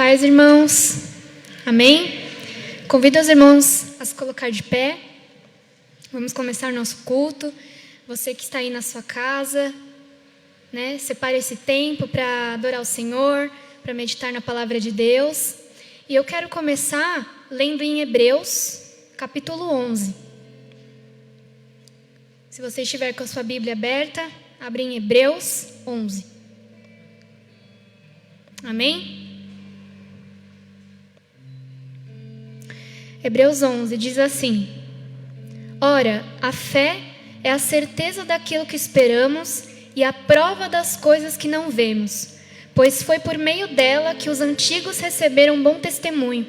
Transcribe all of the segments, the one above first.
paz, irmãos. Amém? Convido os irmãos a se colocar de pé. Vamos começar nosso culto. Você que está aí na sua casa, separe esse tempo para adorar o Senhor, para meditar na palavra de Deus. E eu quero começar lendo em Hebreus, capítulo 11. Se você estiver com a sua Bíblia aberta, abre em Hebreus 11. Amém? Hebreus 11 diz assim: Ora, a fé é a certeza daquilo que esperamos e a prova das coisas que não vemos, pois foi por meio dela que os antigos receberam bom testemunho.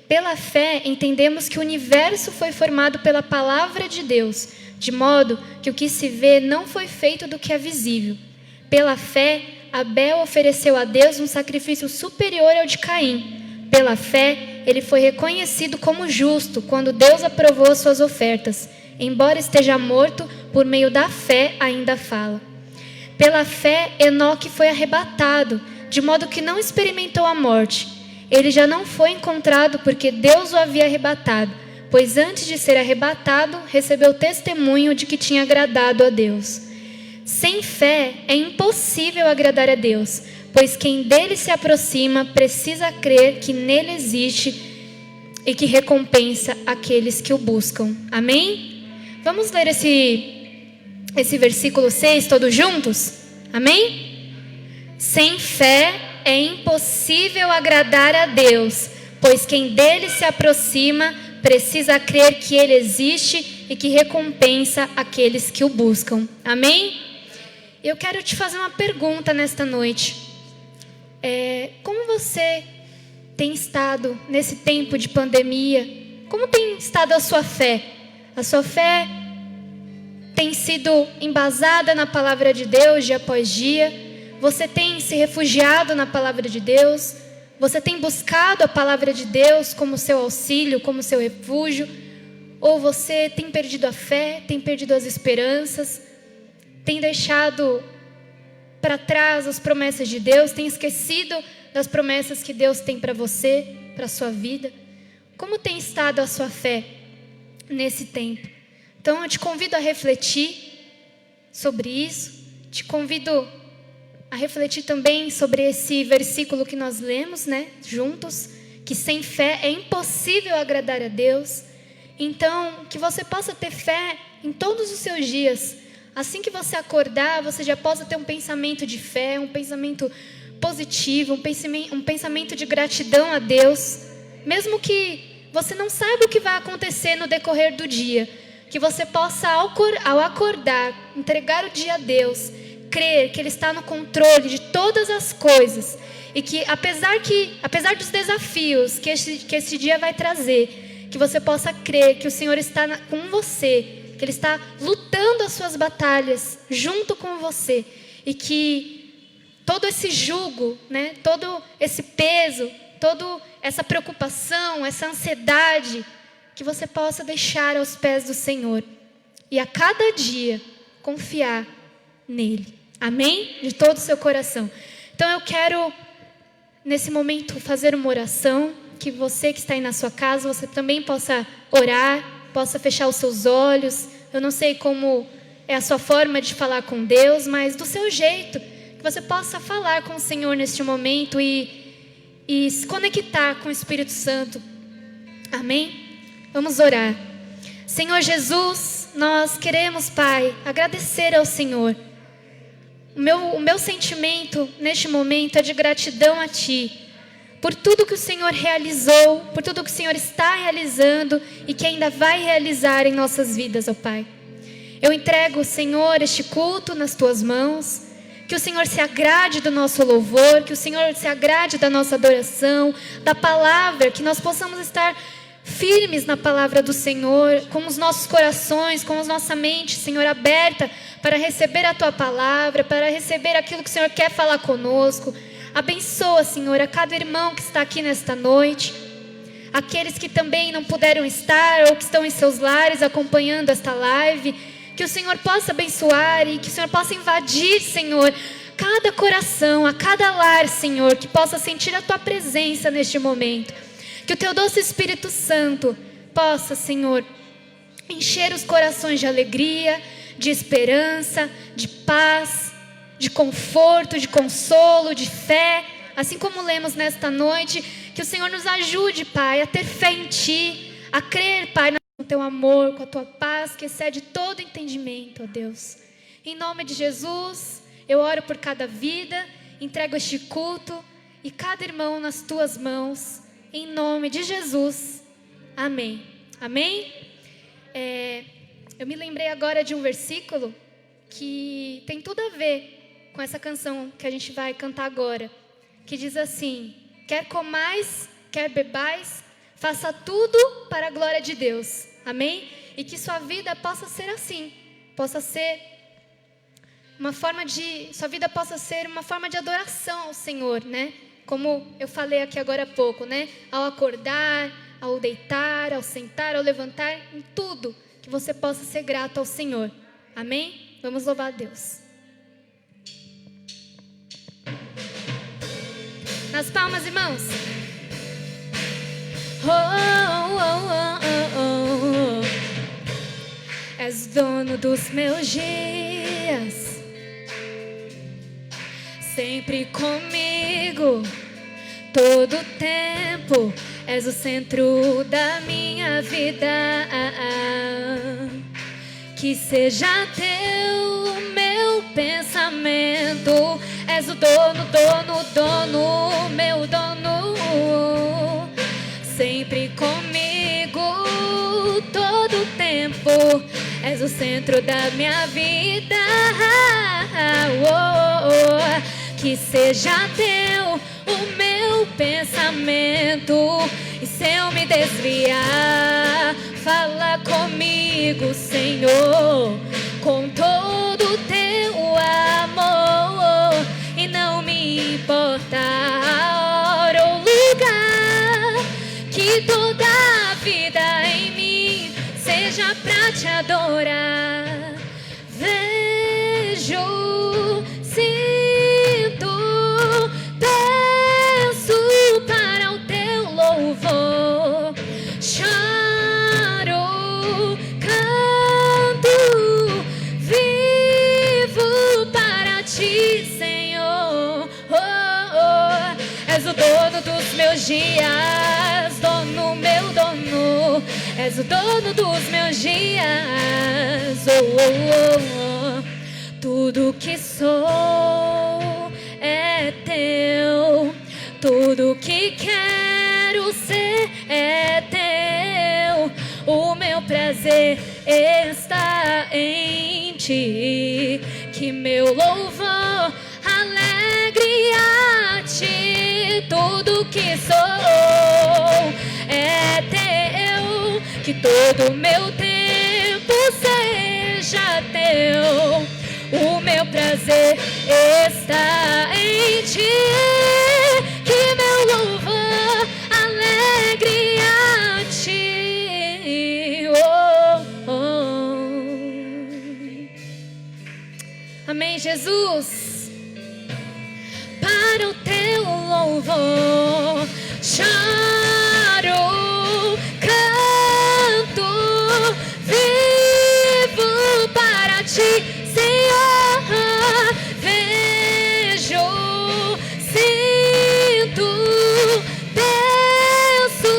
Pela fé, entendemos que o universo foi formado pela palavra de Deus, de modo que o que se vê não foi feito do que é visível. Pela fé, Abel ofereceu a Deus um sacrifício superior ao de Caim. Pela fé, ele foi reconhecido como justo quando Deus aprovou suas ofertas. Embora esteja morto, por meio da fé ainda fala. Pela fé, Enoque foi arrebatado, de modo que não experimentou a morte. Ele já não foi encontrado porque Deus o havia arrebatado, pois antes de ser arrebatado, recebeu testemunho de que tinha agradado a Deus. Sem fé é impossível agradar a Deus, pois quem dele se aproxima precisa crer que nele existe e que recompensa aqueles que o buscam. Amém? Vamos ler esse versículo 6 todos juntos? Amém? Sem fé é impossível agradar a Deus, pois quem dele se aproxima precisa crer que ele existe e que recompensa aqueles que o buscam. Amém? Eu quero te fazer uma pergunta nesta noite. Como você tem estado nesse tempo de pandemia? Como tem estado a sua fé? A sua fé tem sido embasada na palavra de Deus dia após dia? Você tem se refugiado na palavra de Deus? Você tem buscado a palavra de Deus como seu auxílio, como seu refúgio? Ou você tem perdido a fé, tem perdido as esperanças, tem deixado para trás as promessas de Deus, tem esquecido das promessas que Deus tem para você, para a sua vida? Como tem estado a sua fé nesse tempo? Então eu te convido a refletir sobre isso, te convido a refletir também sobre esse versículo que nós lemos, juntos, que sem fé é impossível agradar a Deus. Então, que você possa ter fé em todos os seus dias. Assim que você acordar, você já possa ter um pensamento de fé, um pensamento positivo, um pensamento de gratidão a Deus. Mesmo que você não saiba o que vai acontecer no decorrer do dia, que você possa, ao acordar, entregar o dia a Deus, crer que Ele está no controle de todas as coisas e que apesar dos desafios que esse dia vai trazer, que você possa crer que o Senhor está com você, que Ele está lutando as suas batalhas junto com você e que todo esse jugo, todo esse peso, toda essa preocupação, essa ansiedade, que você possa deixar aos pés do Senhor e a cada dia confiar nele. Amém? De todo o seu coração. Então eu quero nesse momento fazer uma oração, que você que está aí na sua casa, você também possa orar, possa fechar os seus olhos. Eu não sei como é a sua forma de falar com Deus, mas do seu jeito, que você possa falar com o Senhor neste momento e se conectar com o Espírito Santo. Amém? Vamos orar. Senhor Jesus, nós queremos, Pai, agradecer ao Senhor. O meu sentimento neste momento é de gratidão a Ti, por tudo que o Senhor realizou, por tudo que o Senhor está realizando e que ainda vai realizar em nossas vidas, ó Pai. Eu entrego, Senhor, este culto nas Tuas mãos, que o Senhor se agrade do nosso louvor, que o Senhor se agrade da nossa adoração, da palavra, que nós possamos estar firmes na palavra do Senhor, com os nossos corações, com a nossa mente, Senhor, aberta para receber a Tua palavra, para receber aquilo que o Senhor quer falar conosco. Abençoa, Senhor, a cada irmão que está aqui nesta noite, aqueles que também não puderam estar ou que estão em seus lares acompanhando esta live, que o Senhor possa abençoar e que o Senhor possa invadir, Senhor, cada coração, a cada lar, Senhor, que possa sentir a Tua presença neste momento. Que o Teu doce Espírito Santo possa, Senhor, encher os corações de alegria, de esperança, de paz, de conforto, de consolo, de fé. Assim como lemos nesta noite, que o Senhor nos ajude, Pai, a ter fé em Ti, a crer, Pai, no Teu amor, com a Tua paz, que excede todo entendimento, ó Deus. Em nome de Jesus, eu oro por cada vida, entrego este culto e cada irmão nas Tuas mãos, em nome de Jesus. Amém. Amém? Eu me lembrei agora de um versículo que tem tudo a ver com essa canção que a gente vai cantar agora, que diz assim: quer comais, quer bebais, faça tudo para a glória de Deus. Amém? E que sua vida possa ser assim, possa ser sua vida possa ser uma forma de adoração ao Senhor, né? Como eu falei aqui agora há pouco, né? Ao acordar, ao deitar, ao sentar, ao levantar, em tudo, que você possa ser grato ao Senhor. Amém? Vamos louvar a Deus. Nas palmas, irmãos. Oh, oh, oh, oh. És dono dos meus dias, sempre comigo, todo tempo. És o centro da minha vida. Que seja teu o meu pensamento. És o dono, dono, dono, meu dono. Sempre comigo, todo tempo. És o centro da minha vida. Que seja teu o meu pensamento. E se eu me desviar, fala comigo, Senhor, com todo o teu amor. E não me importa a hora ou lugar, que toda a vida em mim seja pra te adorar. Vejo, sinto, penso para o teu louvor. Choro, canto, vivo para ti, Senhor. És o dono dos meus dias, dono, meu dono. És o dono dos meus dias. Tudo que sou é teu, tudo que quero ser é teu. O meu prazer está em ti, que meu louvor alegre a ti. Tudo que sou é teu, que todo meu tempo seja teu. O meu prazer está em ti, que meu louvor alegre a ti. Amém, Jesus. Para o teu louvor, choro, canto, vivo para ti, Senhor. Vejo, sinto, penso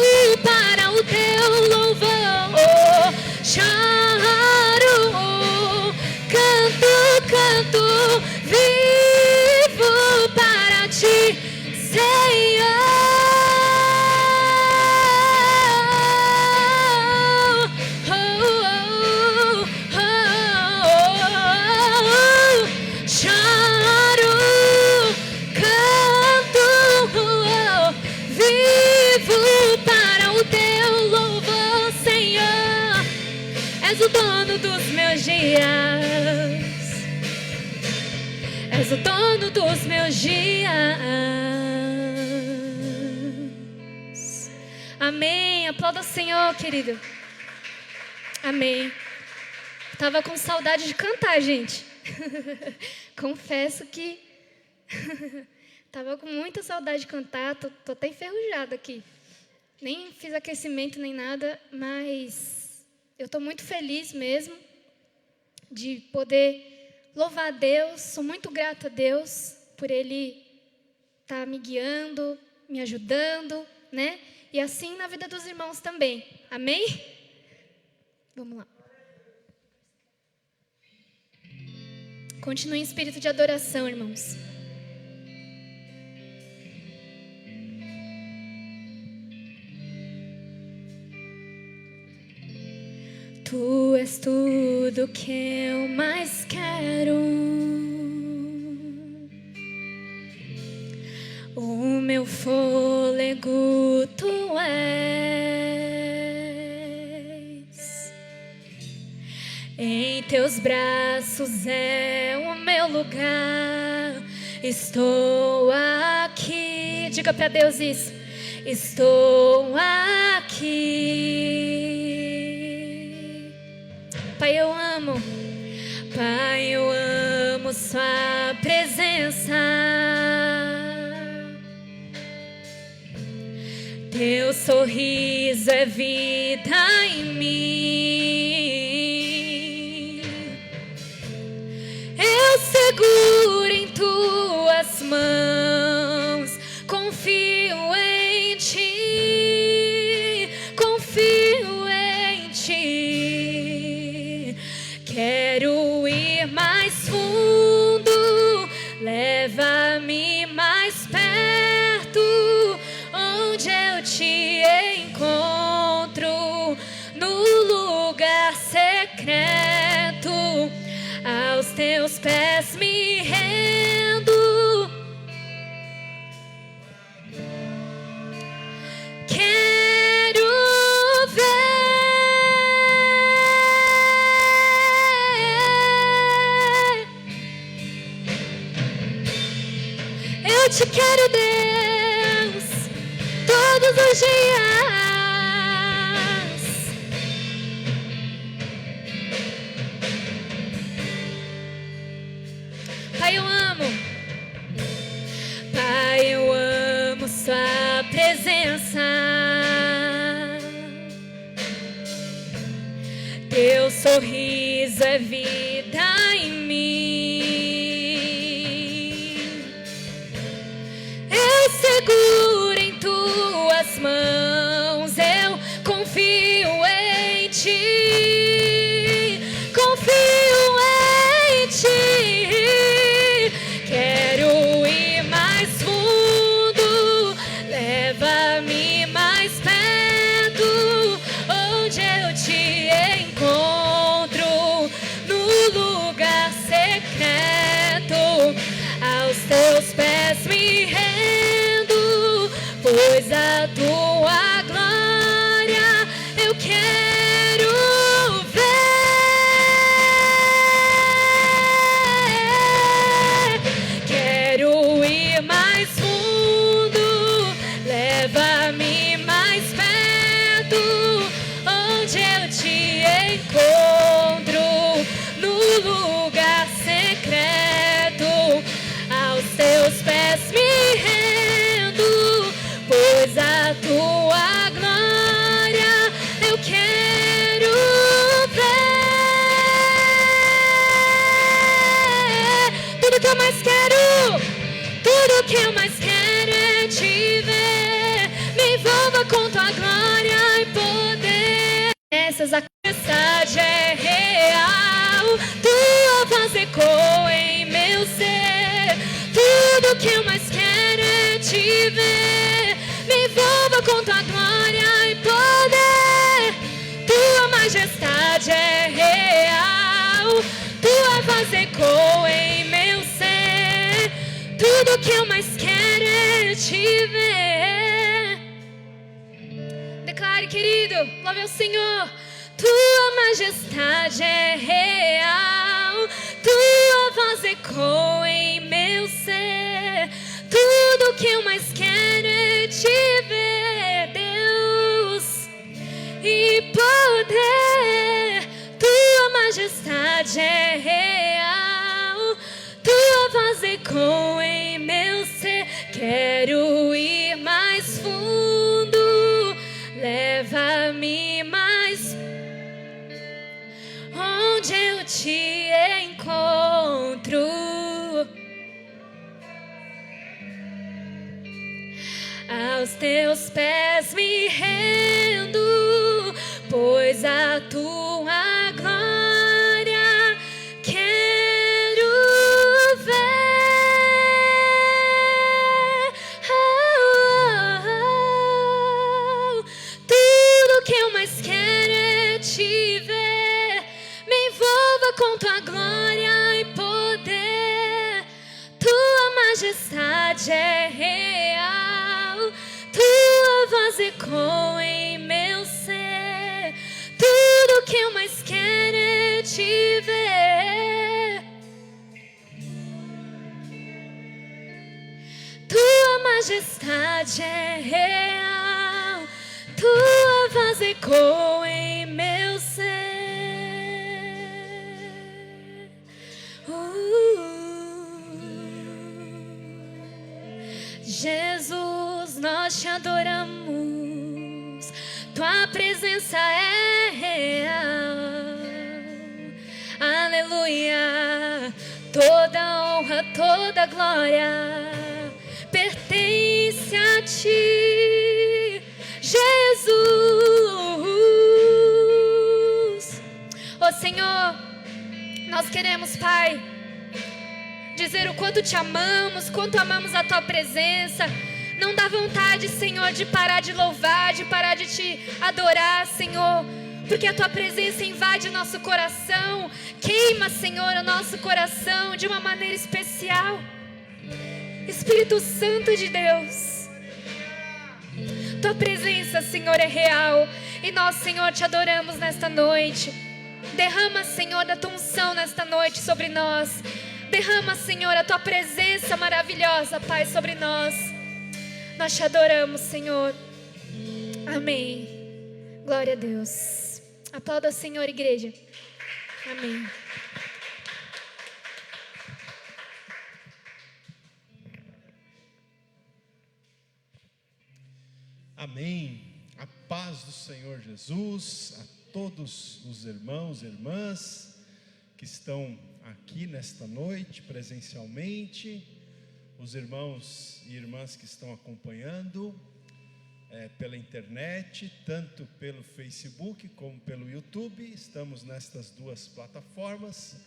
para o teu louvor. Choro, canto, vivo para ti, Senhor. És o dono dos meus dias, és o dono dos meus dias. Amém. Aplauda o Senhor, querido. Amém. Tava com saudade de cantar, gente. Confesso que Tava com muita saudade de cantar, tô até enferrujada aqui. Nem fiz aquecimento nem nada, mas eu tô muito feliz mesmo de poder louvar a Deus. Sou muito grata a Deus por Ele estar me guiando, me ajudando, né? E assim na vida dos irmãos também. Amém? Vamos lá. Continue em espírito de adoração, irmãos. Tu és tudo que eu mais quero. O meu fôlego tu és. Em teus braços é o meu lugar. Estou aqui. Diga para Deus isso. Estou aqui. Pai, eu amo. Pai, eu amo sua presença. Teu sorriso é vida em mim. Eu seguro em tuas mãos. Confio em ti. Confio em ti. Quero ir mais fundo. Leva-me mais perto. Onde eu te encontro, no lugar secreto, aos teus pés me rendo. Quero ver. Eu te quero, Deus, todos os dias. Pai, eu amo. Pai, eu amo sua presença. Teu sorriso é vida em mim. Eu seguro em tuas mãos, eu confio em ti, confio em ti. Quero ir mais fundo, leva-me mais perto, onde eu te encontro, no lugar secreto, aos teus pés me rendo, pois a tua glória eu quero ver. Quero ir mais fundo, leva-me mais perto, onde eu te encontro, no lugar secreto, aos teus pés me rendo, pois a tua glória eu quero ver. Tudo que eu mais quero, tudo que eu mais quero é te ver. Me envolva com tua glória e poder. Essas a mensagem é real, tua voz ecoa em meu ser. Tudo que eu mais quero é te ver. Me envolva com tua glória e poder. Tua majestade é real, tua voz ecoa em meu ser. Tudo que eu mais quero é te ver. Declare, querido, louve ao Senhor. Tua majestade é real, tua voz ecoa em meu ser. Tudo que eu mais quero é te ver, Deus, e poder. Tua majestade é real, tua voz ecoa em te encontro. Aos teus pés me rendo, pois a tua glória quero ver. Tudo que eu mais quero é te ver. Me envolva com tua glória e poder. Tua majestade é real, tua voz ecoa em meu ser. Tudo que eu mais quero é te ver. Tua majestade é real, tua voz ecoa em meu ser. Jesus, nós te adoramos, tua presença é real. Aleluia, toda honra, toda glória pertence a ti, Jesus. Ó Senhor, nós queremos, Pai, dizer o quanto te amamos, quanto amamos a tua presença. Não dá vontade, Senhor, de parar de louvar, de parar de te adorar, Senhor, porque a tua presença invade o nosso coração, queima, Senhor, o nosso coração de uma maneira especial. Espírito Santo de Deus, tua presença, Senhor, é real, e nós, Senhor, te adoramos nesta noite. Derrama, Senhor, da tua unção nesta noite sobre nós. Derrama, Senhor, a tua presença maravilhosa, Pai, sobre nós. Nós te adoramos, Senhor. Amém. Glória a Deus. Aplauda o Senhor, igreja. Amém. Amém. A paz do Senhor Jesus a todos os irmãos e irmãs que estão aqui nesta noite presencialmente, os irmãos e irmãs que estão acompanhando pela internet, tanto pelo Facebook como pelo YouTube. Estamos nestas duas plataformas.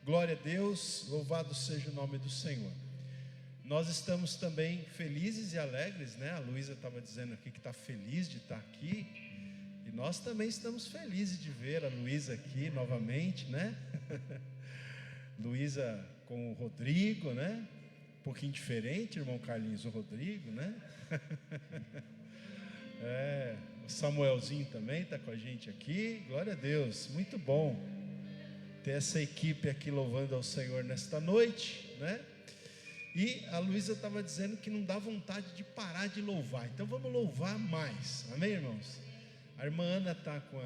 Glória a Deus, louvado seja o nome do Senhor. Nós estamos também felizes e alegres, né? A Luísa estava dizendo aqui que está feliz de estar aqui, e nós também estamos felizes de ver a Luísa aqui novamente, né? Luísa com o Rodrigo, né? Um pouquinho diferente, irmão Carlinhos, o Rodrigo, né? O Samuelzinho também está com a gente aqui. Glória a Deus, muito bom ter essa equipe aqui louvando ao Senhor nesta noite, né? E a Luísa estava dizendo que não dá vontade de parar de louvar, então vamos louvar mais, amém, irmãos? A irmã Ana está com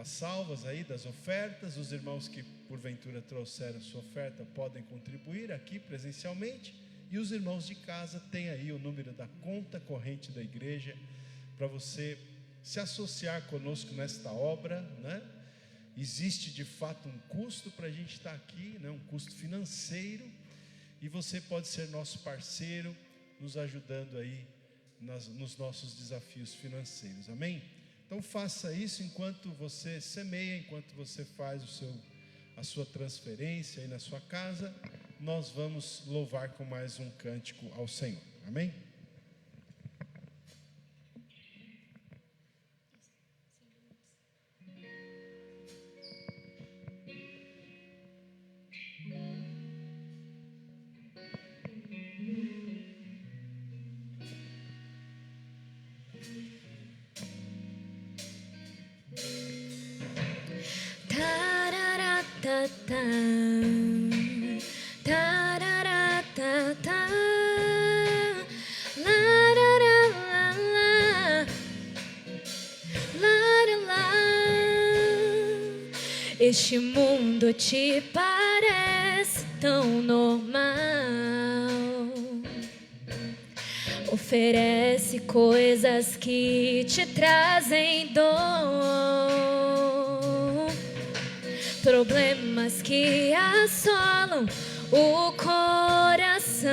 as salvas aí das ofertas. Os irmãos que porventura trouxeram sua oferta podem contribuir aqui presencialmente, e os irmãos de casa têm aí o número da conta corrente da igreja para você se associar conosco nesta obra, né? Existe de fato um custo para a gente estar aqui, né? Um custo financeiro, e você pode ser nosso parceiro, nos ajudando aí nos nossos desafios financeiros, amém? Então faça isso enquanto você semeia, enquanto você faz a sua transferência aí na sua casa. Nós vamos louvar com mais um cântico ao Senhor, amém? Este mundo te parece tão normal, oferece coisas que te trazem dor. problemas que assolam o coração,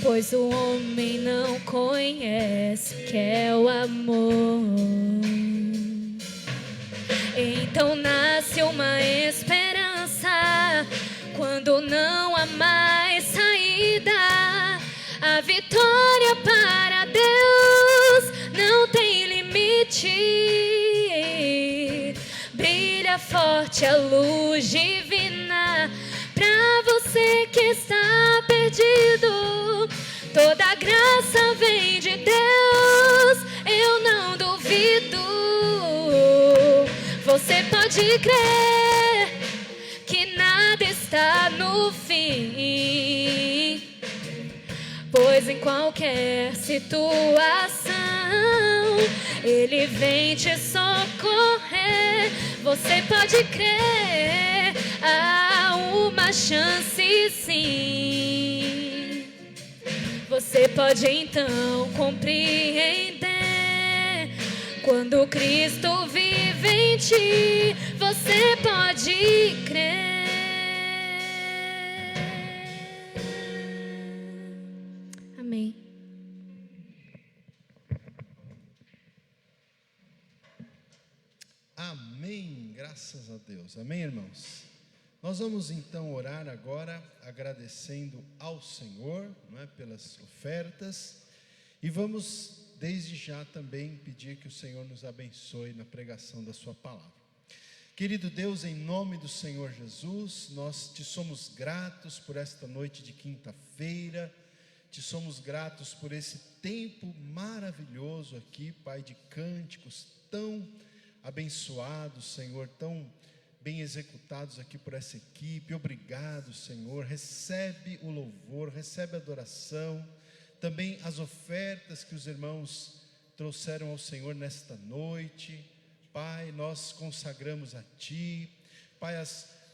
pois o homem não conhece o que é o amor. Então nasce uma esperança quando não há mais saída. A vitória para Deus não tem limite. Brilha forte a luz divina pra você que está perdido. Toda graça vem de Deus, eu não duvido. Você pode crer que nada está no fim, pois em qualquer situação Ele vem te socorrer. Você pode crer, há uma chance sim. Você pode então compreender, quando Cristo vive em ti, você pode crer. Amém. Amém, graças a Deus. Amém, irmãos? Nós vamos então orar agora, agradecendo ao Senhor, não é, pelas ofertas, e vamos desde já também pedir que o Senhor nos abençoe na pregação da sua palavra. Querido Deus, em nome do Senhor Jesus, nós te somos gratos por esta noite de quinta-feira, te somos gratos por esse tempo maravilhoso aqui, Pai, de cânticos tão abençoados, Senhor, tão bem executados aqui por essa equipe. Obrigado, Senhor. Recebe o louvor, recebe a adoração, também as ofertas que os irmãos trouxeram ao Senhor nesta noite. Pai, nós consagramos a Ti, Pai,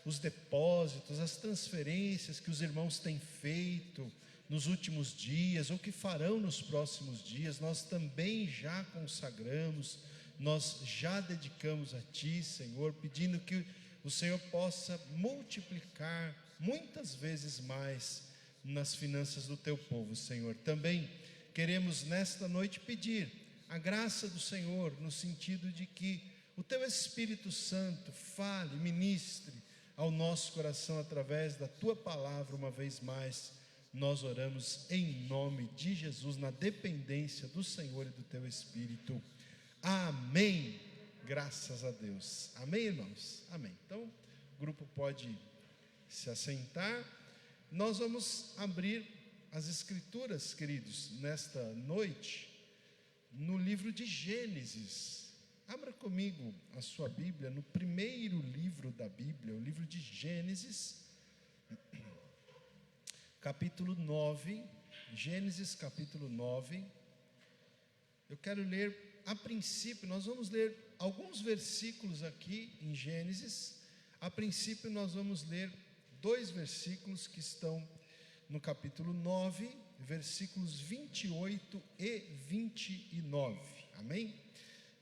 os depósitos, as transferências que os irmãos têm feito nos últimos dias, ou que farão nos próximos dias, nós também já consagramos, nós já dedicamos a Ti, Senhor, pedindo que o Senhor possa multiplicar muitas vezes mais nas finanças do Teu povo, Senhor. Também queremos nesta noite pedir a graça do Senhor, no sentido de que o Teu Espírito Santo fale, ministre ao nosso coração através da Tua palavra. Uma vez mais, nós oramos em nome de Jesus, na dependência do Senhor e do Teu Espírito. Amém. Graças a Deus. Amém, irmãos? Amém. Então, o grupo pode se assentar. Nós vamos abrir as Escrituras, queridos, nesta noite, no livro de Gênesis. Abra comigo a sua Bíblia, no primeiro livro da Bíblia, o livro de Gênesis, capítulo 9. Gênesis, capítulo 9. Eu quero ler, a princípio, nós vamos ler alguns versículos aqui em Gênesis. A princípio, nós vamos ler 2 versículos que estão no capítulo 9, versículos 28 e 29. Amém?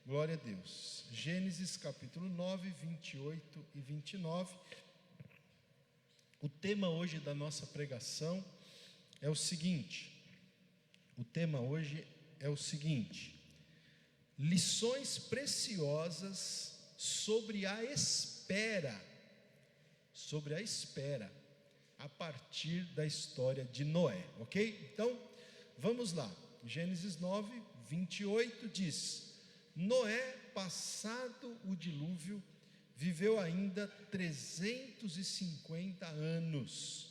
Glória a Deus. Gênesis capítulo 9, 28 e 29. O tema hoje da nossa pregação é o seguinte. Lições preciosas sobre a espera. A partir da história de Noé, ok? Então, vamos lá. Gênesis 9, 28 diz: Noé, passado o dilúvio, viveu ainda 350 anos.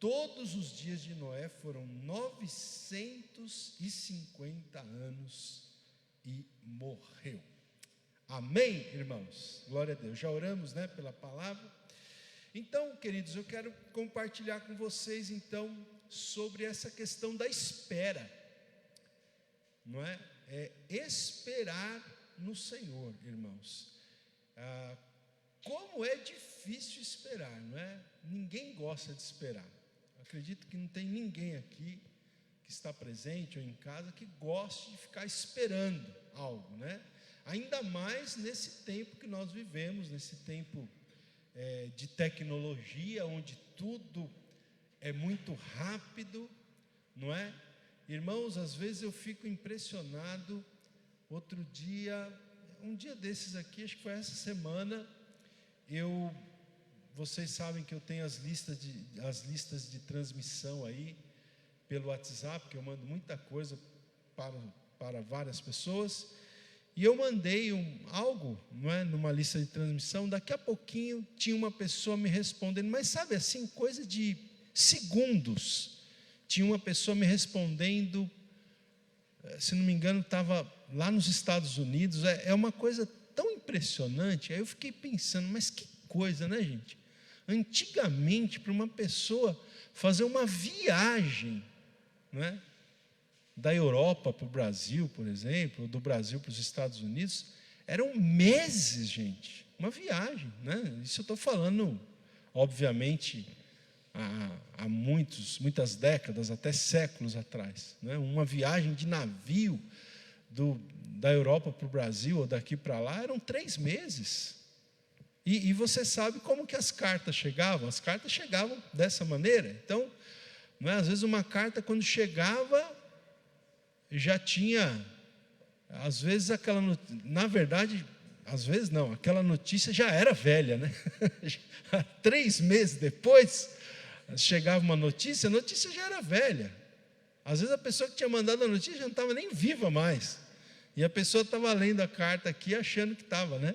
Todos os dias de Noé foram 950 anos e morreu. Amém, irmãos? Glória a Deus. Já oramos, né, pela palavra. Então, queridos, eu quero compartilhar com vocês, então, sobre essa questão da espera, não é? Esperar no Senhor, irmãos. Como é difícil esperar, não é? Ninguém gosta de esperar. Acredito que não tem ninguém aqui que está presente ou em casa que goste de ficar esperando algo, né? Ainda mais nesse tempo que nós vivemos, nesse tempo de tecnologia, onde tudo é muito rápido, não é? Irmãos, às vezes eu fico impressionado. Outro dia, um dia desses aqui, acho que foi essa semana, vocês sabem que eu tenho as listas de transmissão aí pelo WhatsApp, que eu mando muita coisa para várias pessoas, e eu mandei algo, não é, numa lista de transmissão. Daqui a pouquinho tinha uma pessoa me respondendo, mas sabe assim, coisa de segundos, tinha uma pessoa me respondendo, se não me engano estava lá nos Estados Unidos. É uma coisa tão impressionante. Aí eu fiquei pensando, mas que coisa, né, gente? Antigamente, para uma pessoa fazer uma viagem, né, da Europa para o Brasil, por exemplo, ou do Brasil para os Estados Unidos, eram meses, gente, uma viagem, né? Isso eu estou falando, obviamente, há muitas décadas, até séculos atrás, né? Uma viagem de navio da Europa para o Brasil, ou daqui para lá, eram 3 meses. E você sabe como que as cartas chegavam? As cartas chegavam dessa maneira. Então, não é? Às vezes uma carta, quando chegava, já tinha, às vezes na verdade, às vezes não, aquela notícia já era velha, né? 3 meses depois, chegava uma notícia, a notícia já era velha. Às vezes a pessoa que tinha mandado a notícia já não estava nem viva mais. E a pessoa estava lendo a carta aqui, achando que estava, né?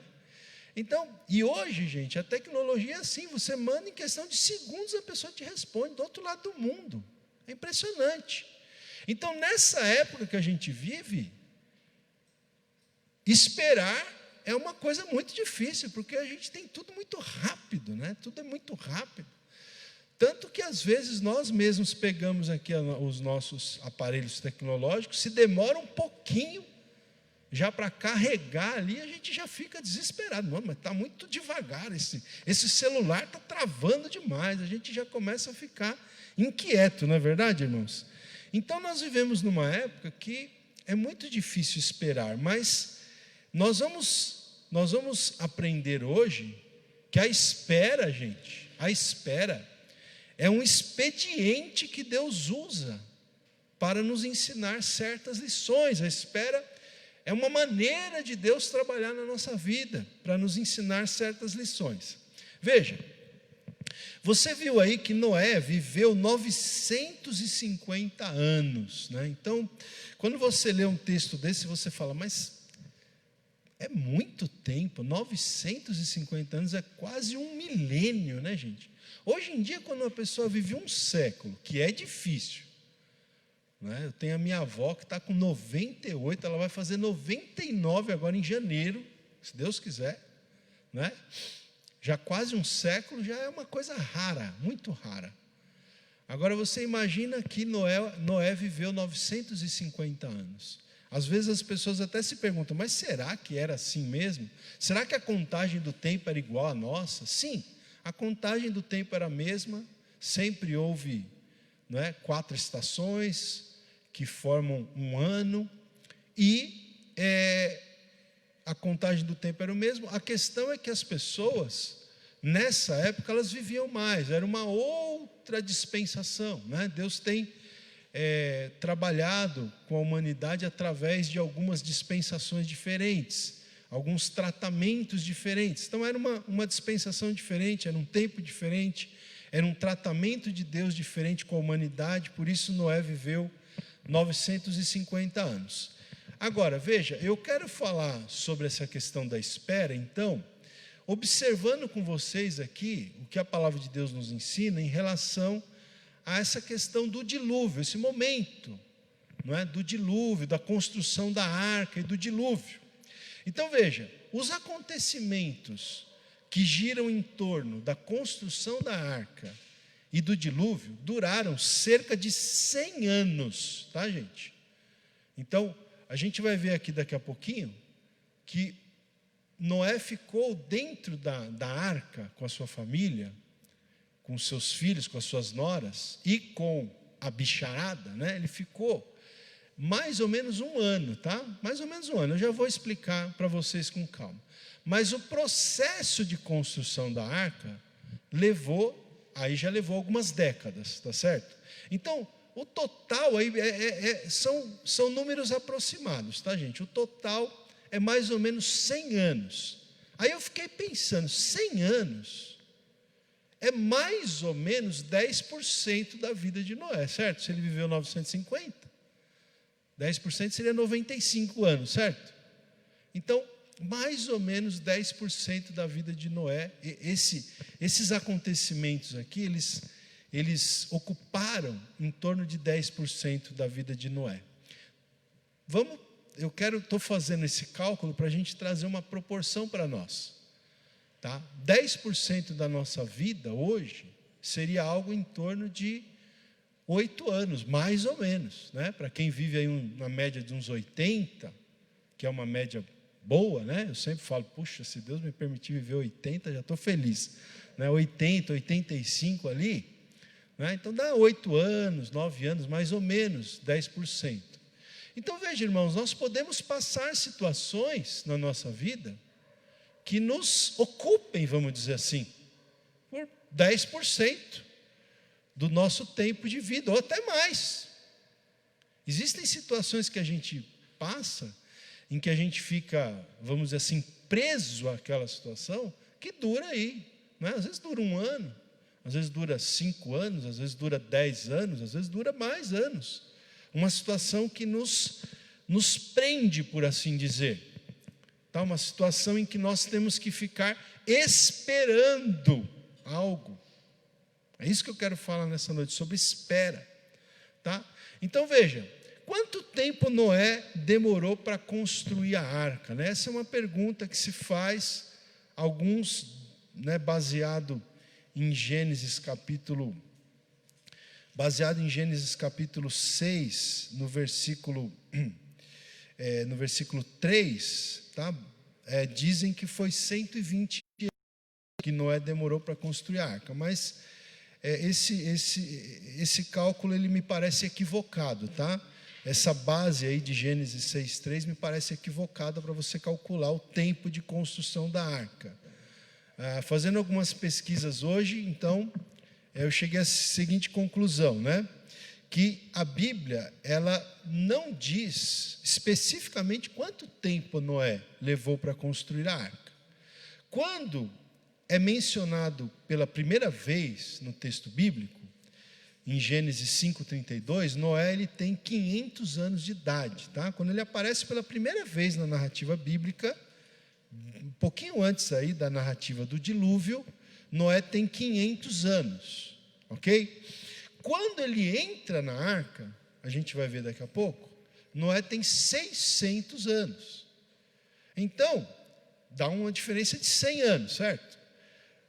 Então, e hoje, gente, a tecnologia é assim, você manda em questão de segundos, a pessoa te responde do outro lado do mundo. É impressionante. Então, nessa época que a gente vive, esperar é uma coisa muito difícil, porque a gente tem tudo muito rápido, né? Tudo é muito rápido. Tanto que, às vezes, nós mesmos pegamos aqui os nossos aparelhos tecnológicos, se demora um pouquinho, já para carregar ali, a gente já fica desesperado. Não, mas está muito devagar, esse celular está travando demais, a gente já começa a ficar inquieto, não é verdade, irmãos? Então, nós vivemos numa época que é muito difícil esperar, mas nós vamos aprender hoje que a espera, gente, a espera é um expediente que Deus usa para nos ensinar certas lições. A espera é uma maneira de Deus trabalhar na nossa vida, para nos ensinar certas lições. Veja, você viu aí que Noé viveu 950 anos, né? Então, quando você lê um texto desse, você fala, mas é muito tempo, 950 anos é quase 1 milênio, né, gente? Hoje em dia, quando uma pessoa vive 1 século, que é difícil, né? Eu tenho a minha avó que está com 98, ela vai fazer 99 agora em janeiro, se Deus quiser, né? Já quase 1 século, já é uma coisa rara, muito rara. Agora você imagina que Noé viveu 950 anos. Às vezes as pessoas até se perguntam, mas será que era assim mesmo? Será que a contagem do tempo era igual à nossa? Sim, a contagem do tempo era a mesma, sempre houve, não é, 4 estações que formam um ano, e a contagem do tempo era o mesmo. A questão é que as pessoas, nessa época, elas viviam mais, era uma outra dispensação, né? Deus tem trabalhado com a humanidade através de algumas dispensações diferentes, alguns tratamentos diferentes. Então era uma dispensação diferente, era um tempo diferente, era um tratamento de Deus diferente com a humanidade. Por isso Noé viveu 950 anos. Agora, veja, eu quero falar sobre essa questão da espera, então, observando com vocês aqui o que a palavra de Deus nos ensina em relação a essa questão do dilúvio, esse momento, não é, do dilúvio, da construção da arca e do dilúvio. Então, veja, os acontecimentos que giram em torno da construção da arca e do dilúvio duraram cerca de 100 anos, tá, gente? Então, a gente vai ver aqui daqui a pouquinho que Noé ficou dentro da arca com a sua família, com seus filhos, com as suas noras e com a bicharada, né? Ele ficou mais ou menos um ano, tá? Mais ou menos um ano. Eu já vou explicar para vocês com calma. Mas o processo de construção da arca já levou algumas décadas, tá certo? Então, o total aí são números aproximados, tá, gente? O total é mais ou menos 100 anos. Aí eu fiquei pensando, 100 anos é mais ou menos 10% da vida de Noé, certo? Se ele viveu 950, 10% seria 95 anos, certo? Então, mais ou menos 10% da vida de Noé. Esses acontecimentos aqui, eles ocuparam em torno de 10% da vida de Noé. Estou fazendo esse cálculo para a gente trazer uma proporção para nós. Tá? 10% da nossa vida hoje seria algo em torno de 8 anos, mais ou menos. Né? Para quem vive aí uma média de uns 80, que é uma média boa, né? Eu sempre falo, puxa, se Deus me permitir viver 80, já estou feliz. Né? 80, 85 ali, né? Então dá 8 anos, 9 anos, mais ou menos, 10%. Então veja, irmãos, nós podemos passar situações na nossa vida que nos ocupem, vamos dizer assim, por 10% do nosso tempo de vida, ou até mais. Existem situações que a gente passa, em que a gente fica, vamos dizer assim, preso àquela situação, que dura aí, né? Às vezes dura 1 ano, às vezes dura 5 anos, às vezes dura 10 anos, às vezes dura mais anos. Uma situação que nos prende, por assim dizer. Tá? Uma situação em que nós temos que ficar esperando algo. É isso que eu quero falar nessa noite, sobre espera. Tá? Então veja, quanto tempo Noé demorou para construir a arca? Né? Essa é uma pergunta que se faz, alguns, né, baseado em Gênesis capítulo 6, no versículo 3, tá? Dizem que foi 120 anos que Noé demorou para construir a arca, mas esse cálculo ele me parece equivocado, tá? Essa base aí de Gênesis 6:3 me parece equivocada para você calcular o tempo de construção da arca. Fazendo algumas pesquisas hoje, então, eu cheguei à seguinte conclusão, né? Que a Bíblia, ela não diz especificamente quanto tempo Noé levou para construir a arca. Quando é mencionado pela primeira vez no texto bíblico, em Gênesis 5:32, Noé ele tem 500 anos de idade. Tá? Quando ele aparece pela primeira vez na narrativa bíblica, um pouquinho antes aí da narrativa do dilúvio, Noé tem 500 anos. Ok? Quando ele entra na arca, a gente vai ver daqui a pouco, Noé tem 600 anos. Então, dá uma diferença de 100 anos, certo?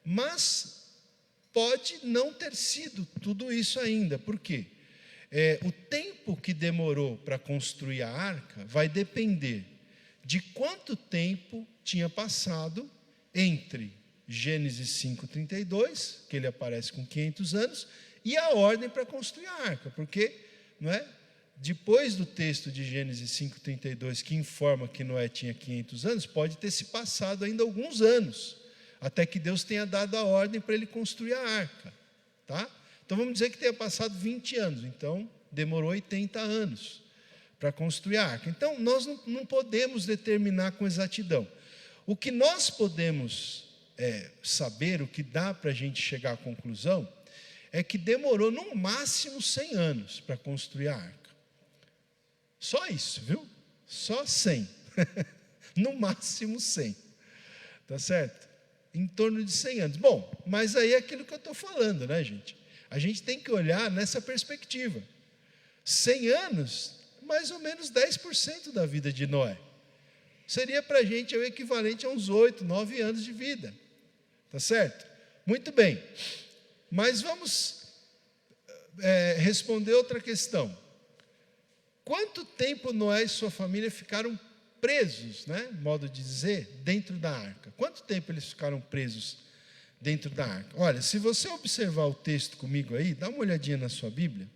Mas pode não ter sido tudo isso ainda. Por quê? O tempo que demorou para construir a arca vai depender de quanto tempo tinha passado entre Gênesis 5:32, que ele aparece com 500 anos, e a ordem para construir a arca. Porque, não é? Depois do texto de Gênesis 5:32, que informa que Noé tinha 500 anos, pode ter se passado ainda alguns anos, até que Deus tenha dado a ordem para ele construir a arca. Tá? Então vamos dizer que tenha passado 20 anos, então demorou 80 anos para construir a arca. Então nós não podemos determinar com exatidão. O que nós podemos saber, o que dá para a gente chegar à conclusão, é que demorou no máximo 100 anos para construir a arca. Só isso, viu? Só 100. No máximo 100. Tá certo? Em torno de 100 anos. Bom, mas aí é aquilo que eu estou falando, né, gente? A gente tem que olhar nessa perspectiva. 100 anos, mais ou menos 10% da vida de Noé. Seria para a gente o equivalente a uns 8, 9 anos de vida. Tá certo? Muito bem. Mas vamos responder outra questão. Quanto tempo Noé e sua família ficaram presos, né, modo de dizer, dentro da arca? Quanto tempo eles ficaram presos dentro da arca? Olha, se você observar o texto comigo aí, dá uma olhadinha na sua Bíblia.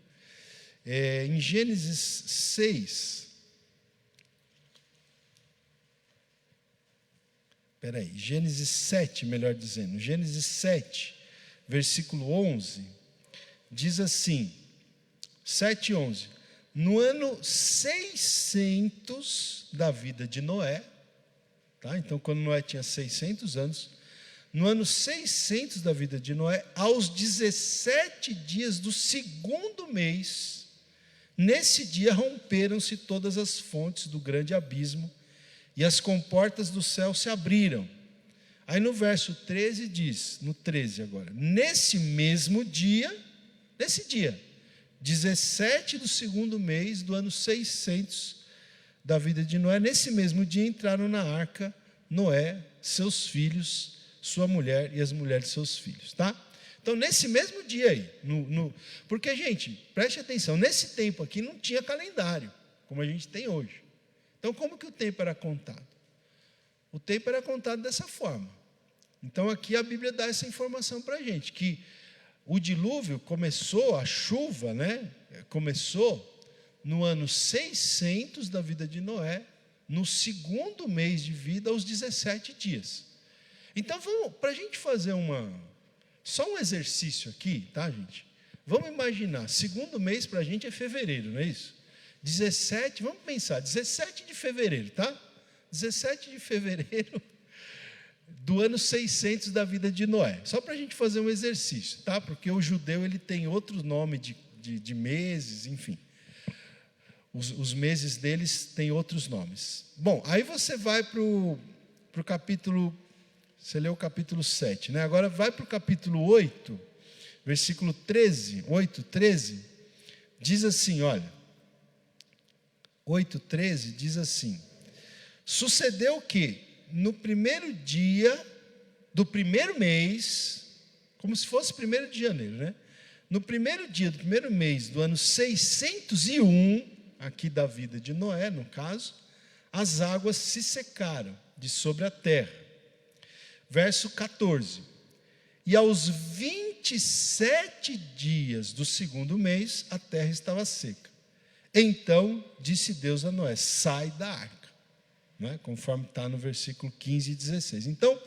em Gênesis 6. Gênesis 7, melhor dizendo. Gênesis 7, versículo 11, diz assim, 7:11. No ano 600 da vida de Noé, tá? Então quando Noé tinha 600 anos, no ano 600 da vida de Noé, aos 17 dias do segundo mês, nesse dia romperam-se todas as fontes do grande abismo, e as comportas do céu se abriram. Aí no verso 13 diz, no 13 agora, nesse dia, 17 do segundo mês do ano 600 da vida de Noé, nesse mesmo dia entraram na arca Noé, seus filhos, sua mulher e as mulheres de seus filhos, tá? Então nesse mesmo dia aí, porque gente, preste atenção, nesse tempo aqui não tinha calendário, como a gente tem hoje. Então, como que o tempo era contado? O tempo era contado dessa forma. Então, aqui a Bíblia dá essa informação para a gente, que o dilúvio começou, a chuva, né? Começou no ano 600 da vida de Noé, no segundo mês de vida, aos 17 dias. Então, para a gente fazer só um exercício aqui, tá, gente? Vamos imaginar, segundo mês para a gente é fevereiro, não é isso? 17, vamos pensar, 17 de fevereiro, tá? 17 de fevereiro do ano 600 da vida de Noé. Só para a gente fazer um exercício, tá? Porque o judeu ele tem outro nome de meses, enfim. Os meses deles têm outros nomes. Bom, aí você vai para o capítulo, você leu o capítulo 7, né? Agora vai para o capítulo 8, versículo 13, 8:13, diz assim, olha, 8:13 diz assim, sucedeu que no primeiro dia do primeiro mês, como se fosse 1º de janeiro, né? No primeiro dia do primeiro mês do ano 601, aqui da vida de Noé, no caso, as águas se secaram de sobre a terra. Verso 14, e aos 27 dias do segundo mês, a terra estava seca. Então disse Deus a Noé, sai da arca, né? Conforme está no versículo 15 e 16. Então,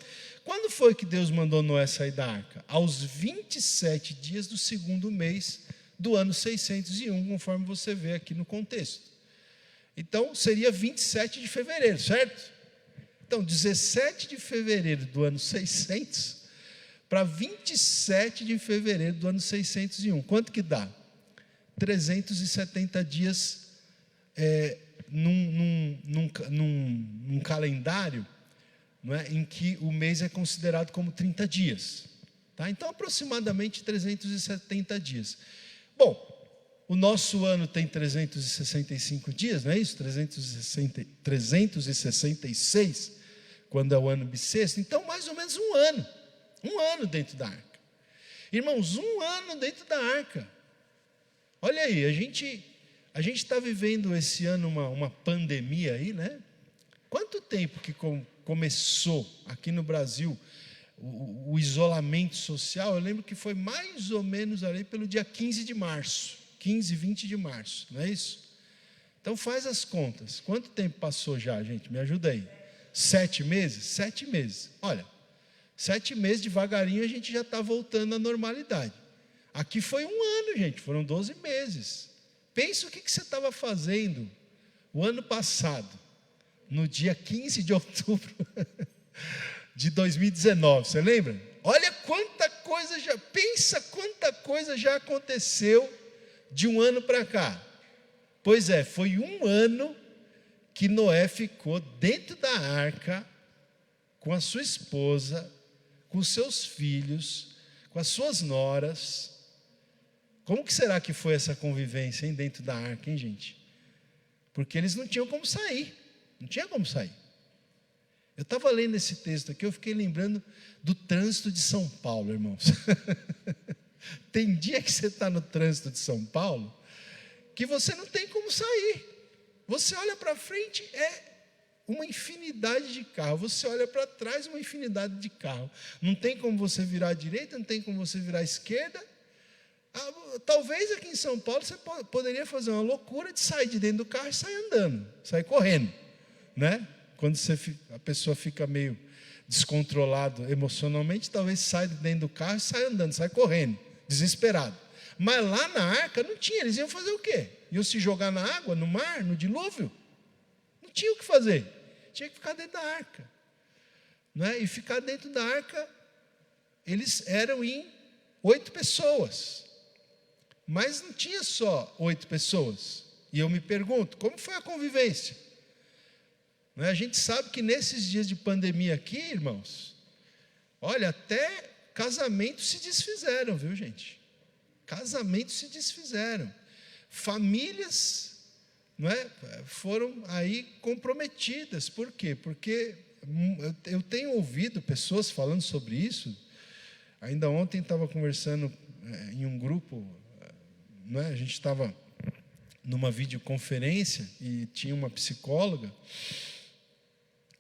quando foi que Deus mandou Noé sair da arca? Aos 27 dias do segundo mês do ano 601, conforme você vê aqui no contexto. Então, seria 27 de fevereiro, certo? Então, 17 de fevereiro do ano 600 para 27 de fevereiro do ano 601. Quanto que dá? 370 dias num calendário, não é, em que o mês é considerado como 30 dias. Tá? Então, aproximadamente 370 dias. Bom, o nosso ano tem 365 dias, não é isso? 366, quando é o ano bissexto. Então, mais ou menos um ano dentro da arca. Irmãos, um ano dentro da arca. Olha aí, a gente está vivendo esse ano uma pandemia aí, né? Quanto tempo que começou aqui no Brasil o isolamento social? Eu lembro que foi mais ou menos ali pelo dia 15 de março, 15, 20 de março, não é isso? Então faz as contas. Quanto tempo passou já, gente? Me ajuda aí. 7 meses? 7 meses. Olha, 7 meses devagarinho a gente já está voltando à normalidade. Aqui foi um ano, gente, foram 12 meses. Pensa o que você estava fazendo o ano passado, no dia 15 de outubro de 2019, você lembra? Olha quanta coisa quanta coisa já aconteceu de um ano para cá. Pois é, foi um ano que Noé ficou dentro da arca, com a sua esposa, com os seus filhos, com as suas noras. Como que será que foi essa convivência, hein, dentro da arca, hein, gente? Porque eles não tinham como sair. Não tinha como sair. Eu estava lendo esse texto aqui, eu fiquei lembrando do trânsito de São Paulo, irmãos. Tem dia que você está no trânsito de São Paulo, que você não tem como sair. Você olha para frente, é uma infinidade de carro. Você olha para trás, uma infinidade de carro. Não tem como você virar à direita, não tem como você virar à esquerda. Talvez aqui em São Paulo você poderia fazer uma loucura de sair de dentro do carro e sair andando, sair correndo, né? Quando a pessoa fica meio descontrolado emocionalmente, talvez saia de dentro do carro e saia andando, saia correndo, desesperado. Mas lá na arca não tinha, eles iam fazer o quê? Iam se jogar na água, no mar, no dilúvio? Não tinha o que fazer, tinha que ficar dentro da arca, né? E ficar dentro da arca, eles eram em 8 pessoas, mas não tinha só 8 pessoas. E eu me pergunto, como foi a convivência? Né? A gente sabe que nesses dias de pandemia aqui, irmãos, olha, até casamentos se desfizeram, viu, gente? Casamentos se desfizeram. Famílias, não é, foram aí comprometidas. Por quê? Porque eu tenho ouvido pessoas falando sobre isso. Ainda ontem estava conversando em um grupo, né? A gente estava numa videoconferência e tinha uma psicóloga,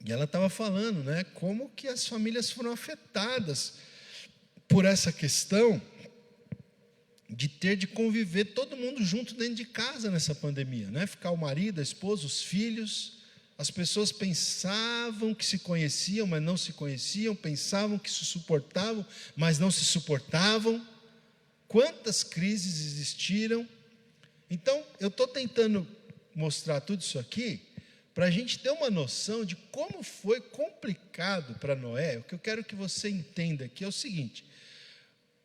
e ela estava falando, né, como que as famílias foram afetadas por essa questão de ter de conviver todo mundo junto dentro de casa nessa pandemia, né? Ficar o marido, a esposa, os filhos. As pessoas pensavam que se conheciam, mas não se conheciam, pensavam que se suportavam, mas não se suportavam. Quantas crises existiram? Então, eu estou tentando mostrar tudo isso aqui para a gente ter uma noção de como foi complicado para Noé. O que eu quero que você entenda aqui é o seguinte: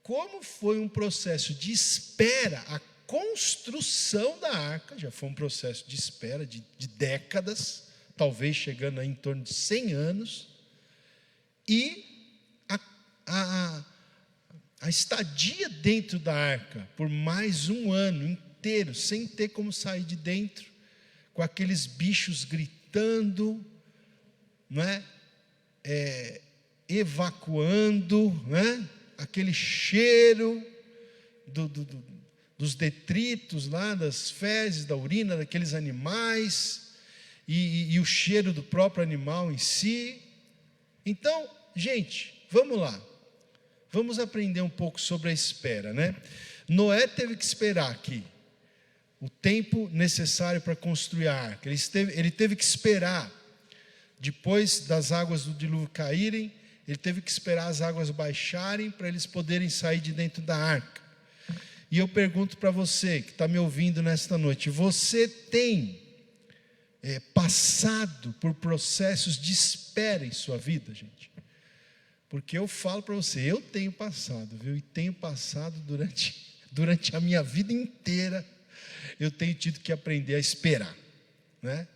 como foi um processo de espera, a construção da arca, já foi um processo de espera de décadas, talvez chegando a em torno de 100 anos, e a estadia dentro da arca, por mais um ano inteiro, sem ter como sair de dentro, com aqueles bichos gritando, não é? Evacuando, não é? Aquele cheiro dos detritos lá, das fezes, da urina daqueles animais, e o cheiro do próprio animal em si. Então, gente, vamos lá, vamos aprender um pouco sobre a espera, né? Noé teve que esperar aqui o tempo necessário para construir a arca. Ele teve que esperar, depois das águas do dilúvio caírem, ele teve que esperar as águas baixarem para eles poderem sair de dentro da arca. E eu pergunto para você que está me ouvindo nesta noite: você tem passado por processos de espera em sua vida, gente? Porque eu falo para você, eu tenho passado, viu? E tenho passado durante a minha vida inteira. Eu tenho tido que aprender a esperar, né?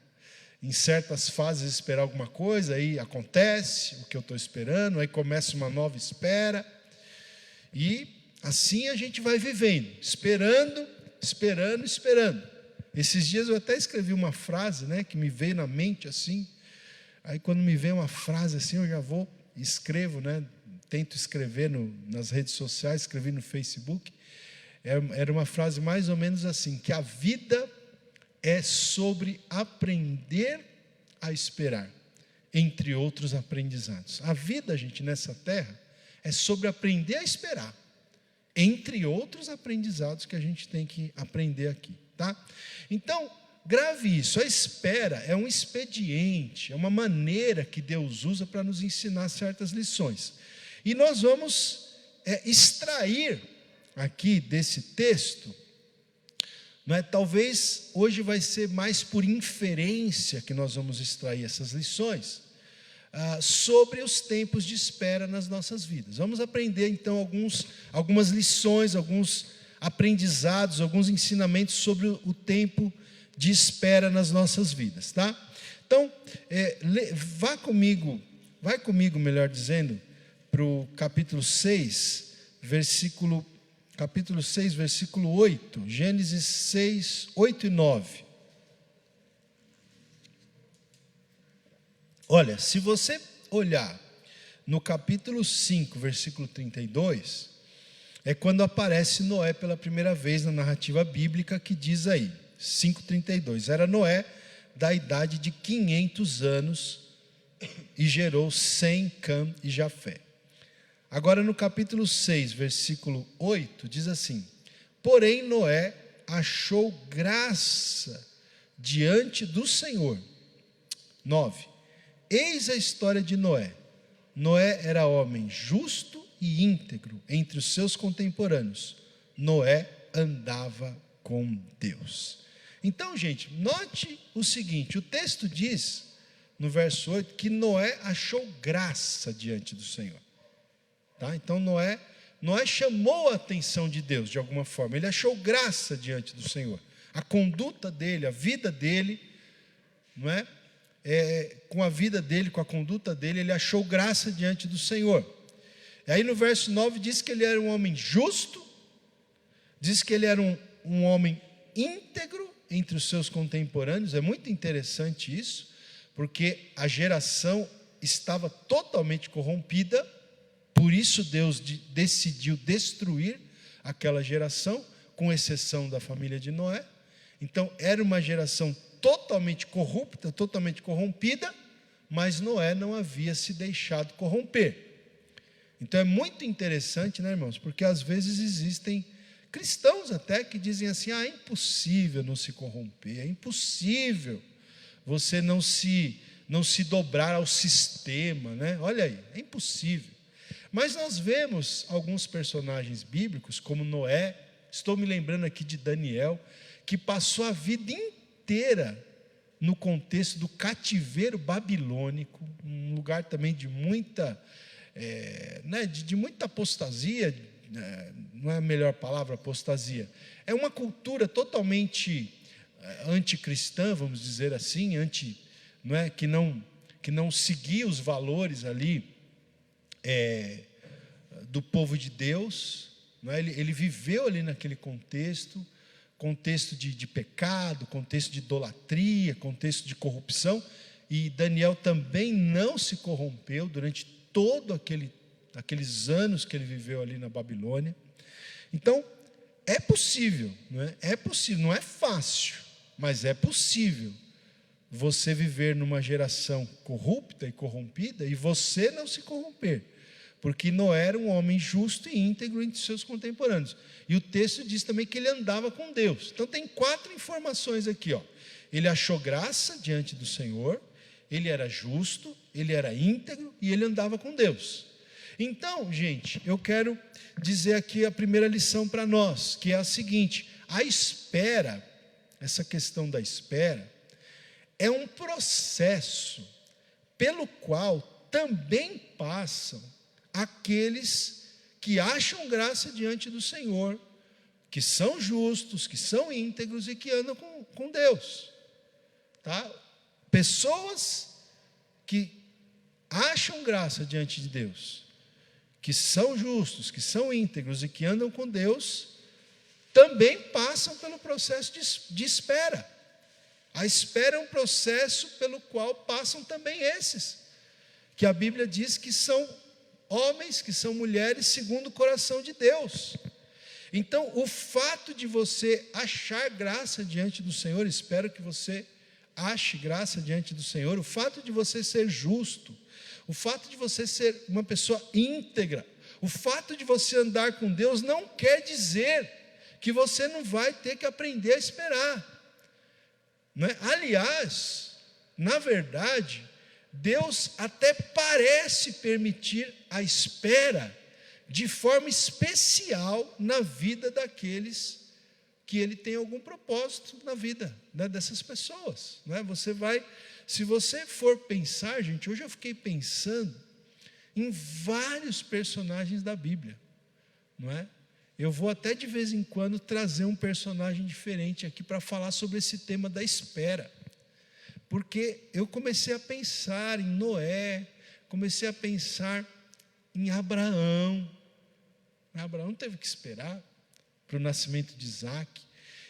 Em certas fases esperar alguma coisa, aí acontece o que eu estou esperando, aí começa uma nova espera, e assim a gente vai vivendo, esperando. Esses dias eu até escrevi uma frase, né, que me veio na mente assim. Aí quando me vem uma frase assim, eu já vou, escrevo, né, tento escrever nas redes sociais, escrevi no Facebook. Era uma frase mais ou menos assim: que a vida é sobre aprender a esperar, entre outros aprendizados. A vida, gente, nessa terra, é sobre aprender a esperar, entre outros aprendizados que a gente tem que aprender aqui, tá? Então, grave isso: a espera é um expediente, é uma maneira que Deus usa para nos ensinar certas lições. E nós vamos extrair aqui desse texto, não é? Talvez hoje vai ser mais por inferência que nós vamos extrair essas lições sobre os tempos de espera nas nossas vidas. Vamos aprender então algumas lições, alguns aprendizados, alguns ensinamentos sobre o tempo de espera nas nossas vidas, tá? Então, vai comigo, melhor dizendo, para o capítulo 6, versículo 8, Gênesis 6, 8 e 9. Olha, se você olhar no capítulo 5, versículo 32, é quando aparece Noé pela primeira vez na narrativa bíblica, que diz aí, 5:32, era Noé da idade de 500 anos e gerou Sem, Cã e Jafé. Agora no capítulo 6, versículo 8, diz assim: Porém, Noé achou graça diante do Senhor. 9. Eis a história de Noé. Noé era homem justo e íntegro entre os seus contemporâneos. Noé andava com Deus. Então, gente, note o seguinte: o texto diz, no verso 8, que Noé achou graça diante do Senhor. Tá? Então, Noé chamou a atenção de Deus de alguma forma, ele achou graça diante do Senhor. A conduta dele, a vida dele, não é? Com a vida dele, com a conduta dele, ele achou graça diante do Senhor. E aí no verso 9 diz que ele era um homem justo, diz que ele era um homem íntegro entre os seus contemporâneos. É muito interessante isso, porque a geração estava totalmente corrompida, por isso Deus decidiu destruir aquela geração, com exceção da família de Noé. Então era uma geração totalmente corrupta, totalmente corrompida, mas Noé não havia se deixado corromper. Então é muito interessante, né, irmãos? Porque às vezes existem cristãos até que dizem assim: é impossível não se corromper, é impossível você não se dobrar ao sistema, né? Olha aí, é impossível. Mas nós vemos alguns personagens bíblicos, como Noé, estou me lembrando aqui de Daniel, que passou a vida inteira no contexto do cativeiro babilônico, um lugar também de muita, de muita apostasia, não é a melhor palavra, apostasia, é uma cultura totalmente anticristã, vamos dizer assim, que não seguia os valores ali do povo de Deus, não é? Ele viveu ali naquele contexto de pecado, contexto de idolatria, contexto de corrupção, e Daniel também não se corrompeu durante todo aqueles anos que ele viveu ali na Babilônia. Então, é possível, não é? É possível, não é fácil, mas é possível você viver numa geração corrupta e corrompida e você não se corromper, porque Noé era um homem justo e íntegro entre seus contemporâneos. E o texto diz também que ele andava com Deus. Então tem 4 informações aqui, ó. Ele achou graça diante do Senhor, ele era justo, ele era íntegro e ele andava com Deus. Então, gente, eu quero dizer aqui a primeira lição para nós, que é a seguinte: a espera, essa questão da espera, é um processo pelo qual também passam aqueles que acham graça diante do Senhor, que são justos, que são íntegros e que andam com Deus. Tá? Pessoas que acham graça diante de Deus, que são justos, que são íntegros e que andam com Deus, também passam pelo processo de espera. A espera é um processo pelo qual passam também esses, que a Bíblia diz que são homens, que são mulheres segundo o coração de Deus. Então, o fato de você achar graça diante do Senhor, espero que você ache graça diante do Senhor, o fato de você ser justo, o fato de você ser uma pessoa íntegra, o fato de você andar com Deus não quer dizer que você não vai ter que aprender a esperar. Não é? Aliás, na verdade, Deus até parece permitir a espera de forma especial na vida daqueles que Ele tem algum propósito na vida, né, dessas pessoas. Não é? Se você for pensar, gente, hoje eu fiquei pensando em vários personagens da Bíblia, não é? Eu vou até de vez em quando trazer um personagem diferente aqui para falar sobre esse tema da espera. Porque eu comecei a pensar em Noé, comecei a pensar em Abraão. Abraão teve que esperar para o nascimento de Isaac.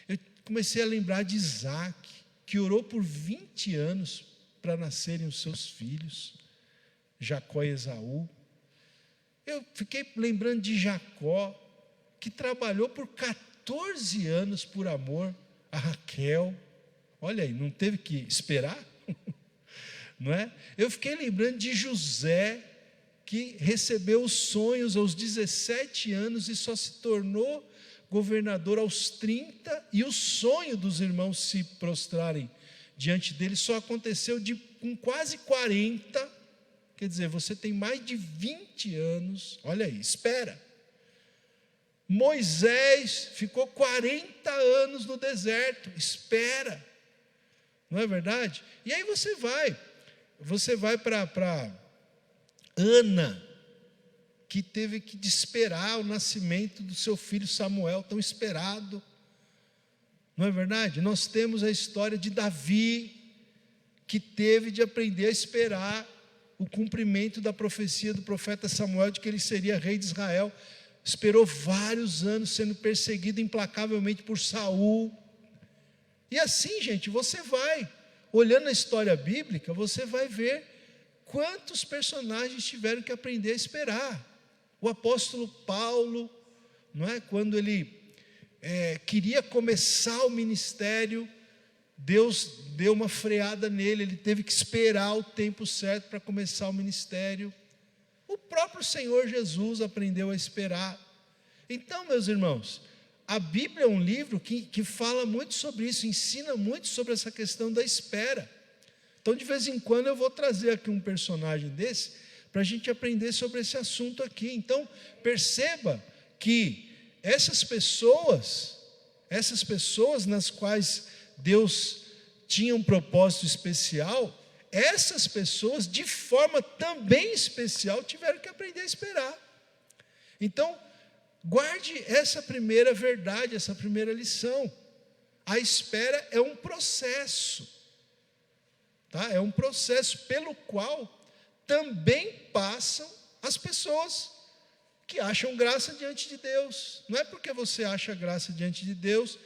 Eu comecei a lembrar de Isaac, que orou por 20 anos para nascerem os seus filhos, Jacó e Esaú. Eu fiquei lembrando de Jacó, que trabalhou por 14 anos por amor a Raquel. Olha aí, não teve que esperar? Não é? Eu fiquei lembrando de José, que recebeu os sonhos aos 17 anos e só se tornou governador aos 30, e o sonho dos irmãos se prostrarem diante dele só aconteceu com quase 40. Quer dizer, você tem mais de 20 anos, olha aí, espera. Moisés ficou 40 anos no deserto, espera, não é verdade? E aí você vai para Ana, que teve que esperar o nascimento do seu filho Samuel, tão esperado, não é verdade? Nós temos a história de Davi, que teve de aprender a esperar o cumprimento da profecia do profeta Samuel, de que ele seria rei de Israel. Esperou vários anos sendo perseguido implacavelmente por Saul. E assim, gente, você vai olhando a história bíblica, você vai ver quantos personagens tiveram que aprender a esperar. O apóstolo Paulo, não é? Quando ele queria começar o ministério, Deus deu uma freada nele, ele teve que esperar o tempo certo para começar o ministério. O próprio Senhor Jesus aprendeu a esperar. Então, meus irmãos, a Bíblia é um livro que fala muito sobre isso, ensina muito sobre essa questão da espera. Então, de vez em quando, eu vou trazer aqui um personagem desse, para a gente aprender sobre esse assunto aqui. Então, perceba que essas pessoas nas quais Deus tinha um propósito especial, essas pessoas, de forma também especial, tiveram que aprender a esperar. Então, guarde essa primeira verdade, essa primeira lição. A espera é um processo, tá? É um processo pelo qual também passam as pessoas que acham graça diante de Deus. Não é porque você acha graça diante de Deus,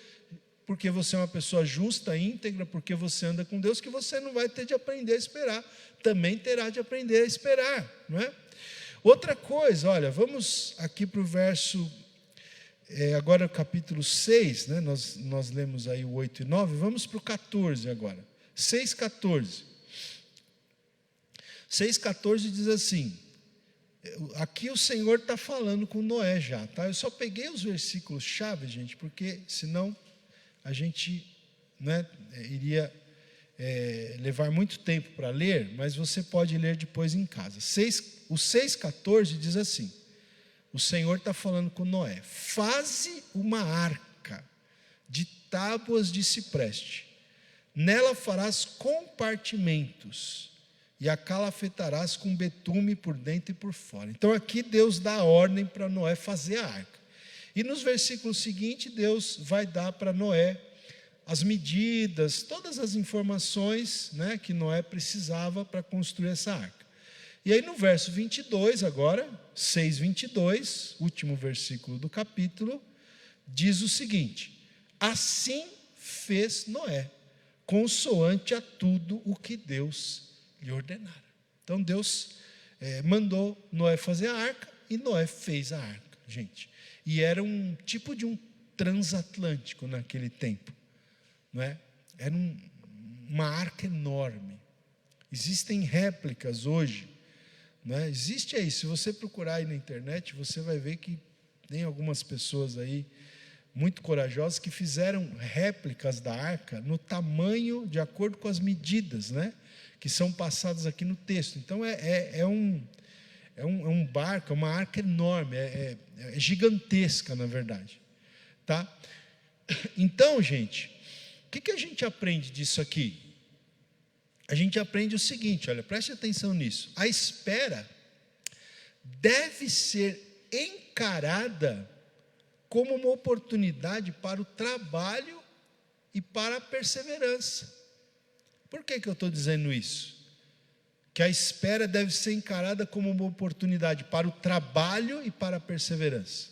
porque você é uma pessoa justa, íntegra, porque você anda com Deus, que você não vai ter de aprender a esperar. Também terá de aprender a esperar, não é? Outra coisa, olha, vamos aqui para o verso, agora o capítulo 6, né? Nós lemos aí o 8 e 9, vamos para o 14 agora. 6,14. 6,14 diz assim, aqui o Senhor está falando com Noé já, tá? Eu só peguei os versículos chave, gente, porque senão a gente, né, iria levar muito tempo para ler, mas você pode ler depois em casa. O 6,14 diz assim, o Senhor está falando com Noé, faze uma arca de tábuas de cipreste, nela farás compartimentos, e a calafetarás com betume por dentro e por fora. Então aqui Deus dá ordem para Noé fazer a arca. E nos versículos seguintes, Deus vai dar para Noé as medidas, todas as informações, né, que Noé precisava para construir essa arca. E aí no verso 22 agora, 6:22, último versículo do capítulo, diz o seguinte, assim fez Noé, consoante a tudo o que Deus lhe ordenara. Então Deus mandou Noé fazer a arca, e Noé fez a arca, gente. E era um tipo de um transatlântico naquele tempo, não é? Era uma arca enorme. Existem réplicas hoje, não é? Existe aí, se você procurar aí na internet, você vai ver que tem algumas pessoas aí muito corajosas que fizeram réplicas da arca no tamanho, de acordo com as medidas, né, que são passadas aqui no texto. Então é um barco, é uma arca enorme, é gigantesca, na verdade, tá? Então, gente, o que a gente aprende disso aqui? A gente aprende o seguinte, olha, preste atenção nisso. A espera deve ser encarada como uma oportunidade para o trabalho e para a perseverança. Por que eu estou dizendo isso? Que a espera deve ser encarada como uma oportunidade para o trabalho e para a perseverança.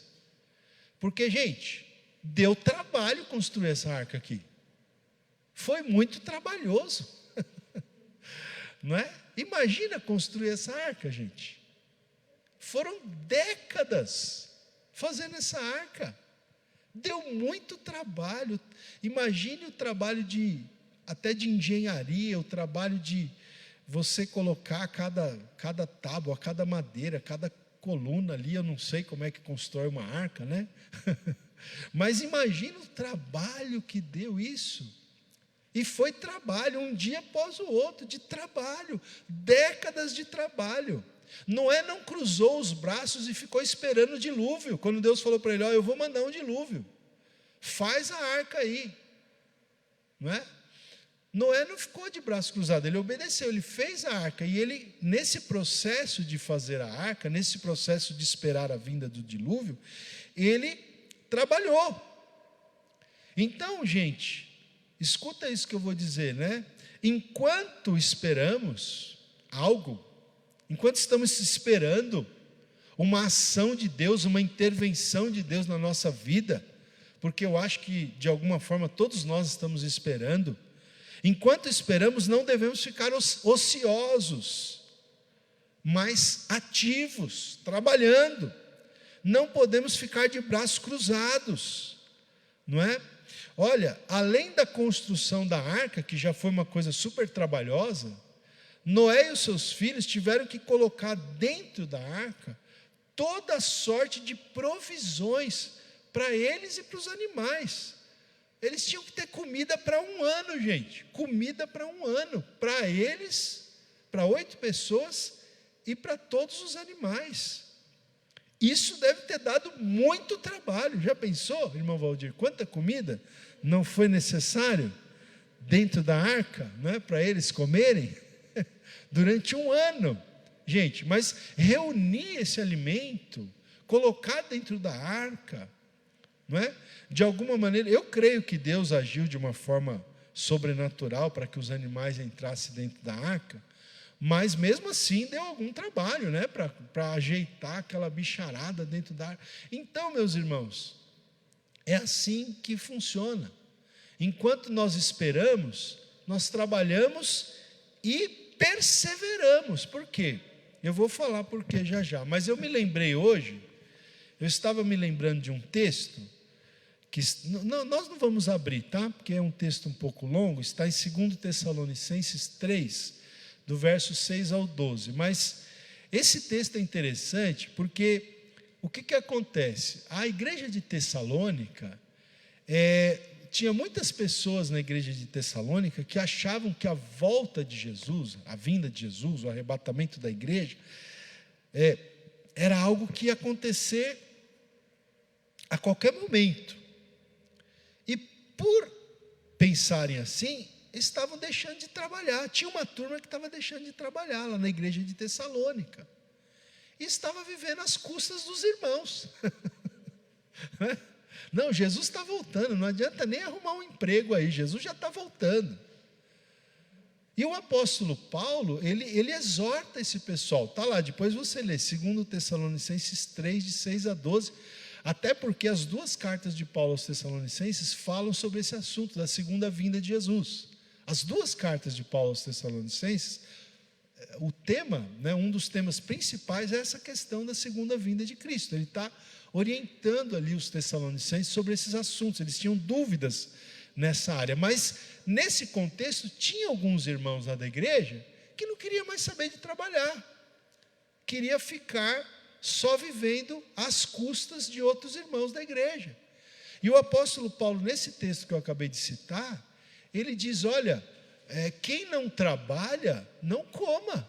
Porque, gente, deu trabalho construir essa arca aqui. Foi muito trabalhoso. Não é? Imagina construir essa arca, gente. Foram décadas fazendo essa arca. Deu muito trabalho. Imagine o trabalho até de engenharia, o trabalho de você colocar cada tábua, cada madeira, cada coluna ali. Eu não sei como é que constrói uma arca, né? Mas imagina o trabalho que deu isso. E foi trabalho, um dia após o outro, de trabalho, décadas de trabalho. Noé não cruzou os braços e ficou esperando o dilúvio, quando Deus falou para ele, eu vou mandar um dilúvio, faz a arca aí, não é? Noé não ficou de braço cruzado, ele obedeceu, ele fez a arca, e ele, nesse processo de fazer a arca, nesse processo de esperar a vinda do dilúvio, ele trabalhou. Então, gente, escuta isso que eu vou dizer, né? Enquanto esperamos algo, enquanto estamos esperando uma ação de Deus, uma intervenção de Deus na nossa vida, porque eu acho que de alguma forma todos nós estamos esperando, enquanto esperamos não devemos ficar ociosos, mas ativos, trabalhando, não podemos ficar de braços cruzados, não é? Olha, além da construção da arca, que já foi uma coisa super trabalhosa, Noé e os seus filhos tiveram que colocar dentro da arca toda sorte de provisões para eles e para os animais. Eles tinham que ter comida para um ano, gente. Comida para um ano. Para eles, para 8 pessoas e para todos os animais. Isso deve ter dado muito trabalho. Já pensou, irmão Valdir, quanta comida não foi necessário dentro da arca, né, para eles comerem? Durante um ano, gente, mas reunir esse alimento, colocar dentro da arca, não é? De alguma maneira, eu creio que Deus agiu de uma forma sobrenatural para que os animais entrassem dentro da arca, mas mesmo assim deu algum trabalho, né? Para ajeitar aquela bicharada dentro da arca. Então, meus irmãos, é assim que funciona. Enquanto nós esperamos, nós trabalhamos e perseveramos. Por quê? Eu vou falar por quê já, mas eu me lembrei hoje, eu estava me lembrando de um texto, que nós não vamos abrir, tá? Porque é um texto um pouco longo, está em 2 Tessalonicenses 3, do verso 6 ao 12, mas esse texto é interessante, porque o que acontece? A igreja de Tessalônica, tinha muitas pessoas na igreja de Tessalônica que achavam que a volta de Jesus, a vinda de Jesus, o arrebatamento da igreja, era algo que ia acontecer a qualquer momento. E por pensarem assim, estavam deixando de trabalhar. Tinha uma turma que estava deixando de trabalhar lá na igreja de Tessalônica. E estava vivendo às custas dos irmãos. Não, Jesus está voltando, não adianta nem arrumar um emprego aí, Jesus já está voltando. E o apóstolo Paulo, ele exorta esse pessoal, está lá, depois você lê, 2 Tessalonicenses 3, de 6 a 12, até porque as 2 cartas de Paulo aos Tessalonicenses falam sobre esse assunto da segunda vinda de Jesus. As 2 cartas de Paulo aos Tessalonicenses, o tema, né, um dos temas principais é essa questão da segunda vinda de Cristo. Ele está orientando ali os Tessalonicenses sobre esses assuntos, eles tinham dúvidas nessa área, mas nesse contexto tinha alguns irmãos lá da igreja que não queria mais saber de trabalhar, queria ficar só vivendo às custas de outros irmãos da igreja. E o apóstolo Paulo, nesse texto que eu acabei de citar, ele diz, olha, quem não trabalha, não coma,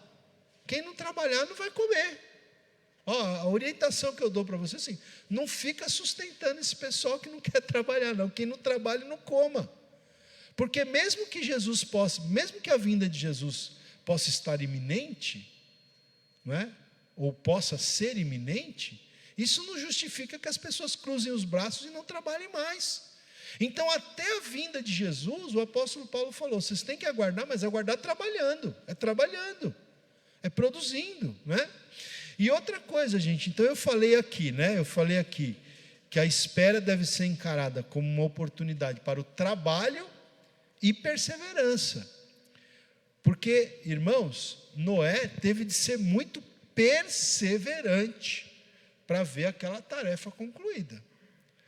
quem não trabalhar não vai comer. A orientação que eu dou para você é assim, não fica sustentando esse pessoal que não quer trabalhar não, quem não trabalha não coma, porque mesmo que Jesus possa, mesmo que a vinda de Jesus possa estar iminente, não é? Ou possa ser iminente, isso não justifica que as pessoas cruzem os braços e não trabalhem mais. Então até a vinda de Jesus, o apóstolo Paulo falou, vocês têm que aguardar, mas aguardar trabalhando, é produzindo, né? E outra coisa, gente, então eu falei aqui que a espera deve ser encarada como uma oportunidade para o trabalho e perseverança. Porque, irmãos, Noé teve de ser muito perseverante para ver aquela tarefa concluída.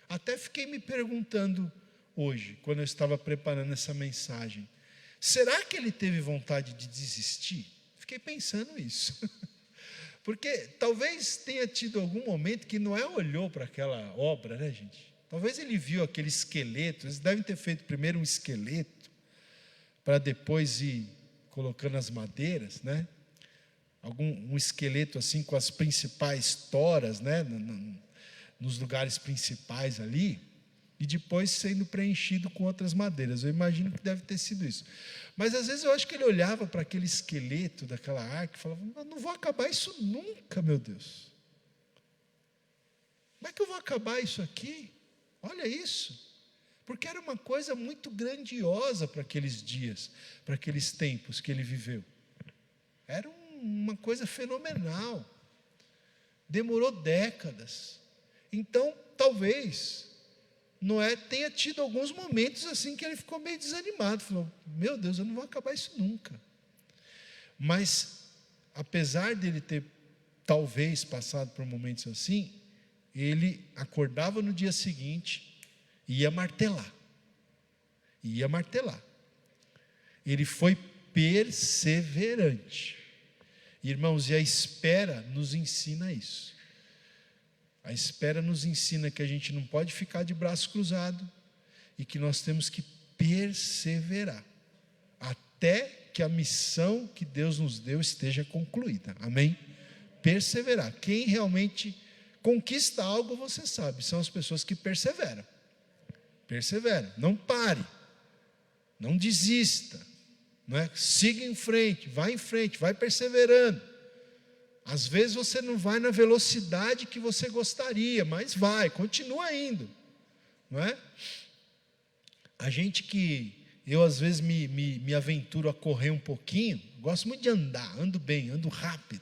Até fiquei me perguntando hoje, quando eu estava preparando essa mensagem, será que ele teve vontade de desistir? Fiquei pensando isso. Porque talvez tenha tido algum momento que Noé olhou para aquela obra, né, gente? Talvez ele viu aquele esqueleto. Eles devem ter feito primeiro um esqueleto, para depois ir colocando as madeiras, né? Um esqueleto assim com as principais toras, né? Nos lugares principais ali, e depois sendo preenchido com outras madeiras. Eu imagino que deve ter sido isso. Mas às vezes eu acho que ele olhava para aquele esqueleto daquela arca e falava: eu não vou acabar isso nunca, meu Deus. Como é que eu vou acabar isso aqui? Olha isso. Porque era uma coisa muito grandiosa para aqueles dias, para aqueles tempos que ele viveu. Era uma coisa fenomenal. Demorou décadas. Então, talvez Noé tenha tido alguns momentos assim que ele ficou meio desanimado. Falou: meu Deus, eu não vou acabar isso nunca. Mas, apesar dele ter talvez passado por momentos assim, ele acordava no dia seguinte e ia martelar. Ia martelar. Ele foi perseverante. Irmãos, e a espera nos ensina isso. A espera nos ensina que a gente não pode ficar de braço cruzado e que nós temos que perseverar até que a missão que Deus nos deu esteja concluída. Amém? Perseverar. Quem realmente conquista algo, você sabe, são as pessoas que perseveram. Persevera, não pare, não desista, não é? Siga em frente, vai perseverando. Às vezes você não vai na velocidade que você gostaria, mas vai, continua indo, não é? Eu às vezes me aventuro a correr um pouquinho, gosto muito de andar, ando bem, ando rápido,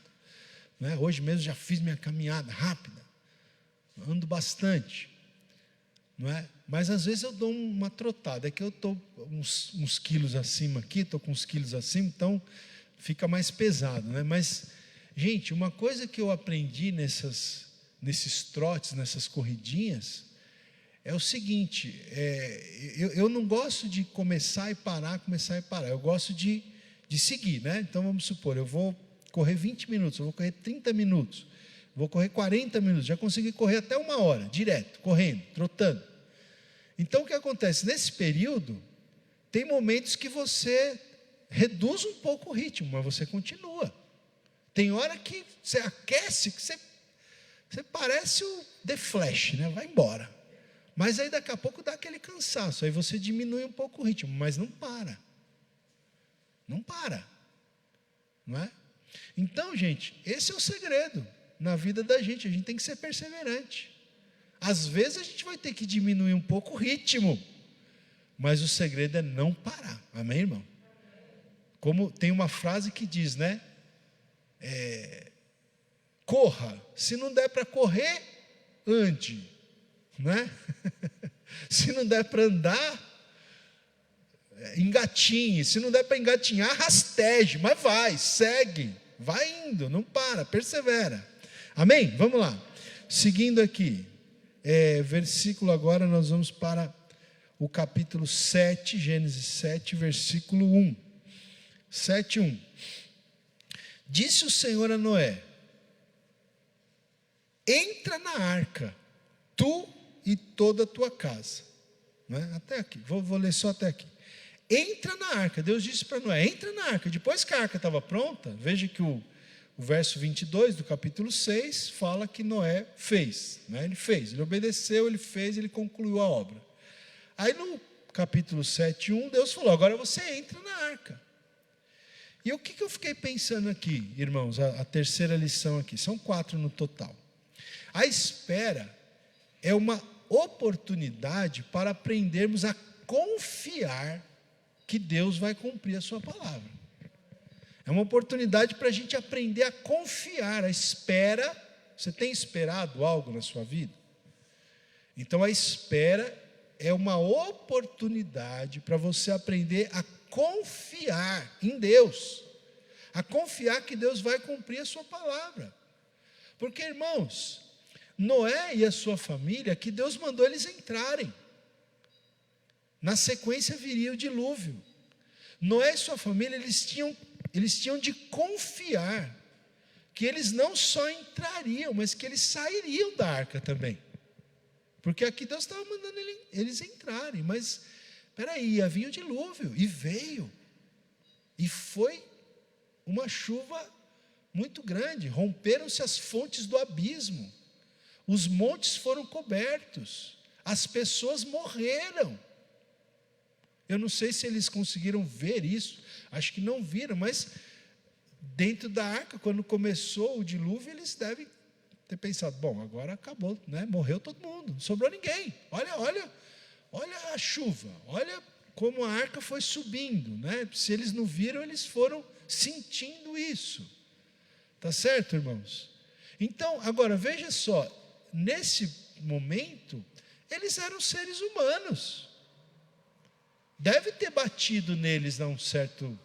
não é? Hoje mesmo já fiz minha caminhada rápida, ando bastante, não é? Mas às vezes eu dou uma trotada, é que eu estou uns quilos acima aqui, estou com uns quilos acima, então fica mais pesado, né? Mas, gente, uma coisa que eu aprendi nesses trotes, nessas corridinhas, é o seguinte, eu não gosto de começar e parar, eu gosto de seguir, né? Então vamos supor, eu vou correr 20 minutos, eu vou correr 30 minutos, vou correr 40 minutos, já consegui correr até 1 hora, direto, correndo, trotando. Então o que acontece? Nesse período, tem momentos que você reduz um pouco o ritmo, mas você continua. Tem hora que você aquece, que você parece o The Flash, né? Vai embora. Mas aí daqui a pouco dá aquele cansaço, aí você diminui um pouco o ritmo, mas não para. Não para. Não é? Então, gente, esse é o segredo na vida da gente, a gente tem que ser perseverante. Às vezes a gente vai ter que diminuir um pouco o ritmo, mas o segredo é não parar. Amém, irmão? Como tem uma frase que diz, né? Corra, se não der para correr, ande, né? Se não der para andar, engatinhe, se não der para engatinhar, rasteje, mas vai, segue, vai indo, não para, persevera. Amém? Vamos lá, seguindo aqui, versículo agora, nós vamos para o capítulo 7, Gênesis 7, versículo 1, 7, 1. Disse o Senhor a Noé: entra na arca, tu e toda a tua casa. Não é? Até aqui, vou ler só até aqui. Entra na arca, Deus disse para Noé: entra na arca. Depois que a arca estava pronta, veja que o verso 22 do capítulo 6 fala que Noé fez, né? Ele obedeceu, ele fez, ele concluiu a obra. Aí no capítulo 7, 1, Deus falou: agora você entra na arca. E o que eu fiquei pensando aqui, irmãos, a terceira lição aqui, são 4 no total. A espera é uma oportunidade para aprendermos a confiar que Deus vai cumprir a sua palavra. É uma oportunidade para a gente aprender a confiar. A espera, você tem esperado algo na sua vida? Então a espera é uma oportunidade para você aprender a confiar em Deus, a confiar que Deus vai cumprir a sua palavra. Porque, irmãos, Noé e a sua família, que Deus mandou eles entrarem. Na sequência viria o dilúvio. Noé e sua família, eles tinham de confiar que eles não só entrariam, mas que eles sairiam da arca também. Porque aqui Deus estava mandando eles entrarem, mas, peraí, havia o dilúvio, e veio, e foi uma chuva muito grande, romperam-se as fontes do abismo, os montes foram cobertos, as pessoas morreram. Eu não sei se eles conseguiram ver isso, acho que não viram, mas dentro da arca, quando começou o dilúvio, eles devem ter pensado, bom, agora acabou, né? Morreu todo mundo, não sobrou ninguém. Olha a chuva, olha como a arca foi subindo, né? Se eles não viram, eles foram sentindo isso. Tá certo, irmãos? Então, agora veja só, nesse momento, eles eram seres humanos. Deve ter batido neles um certo,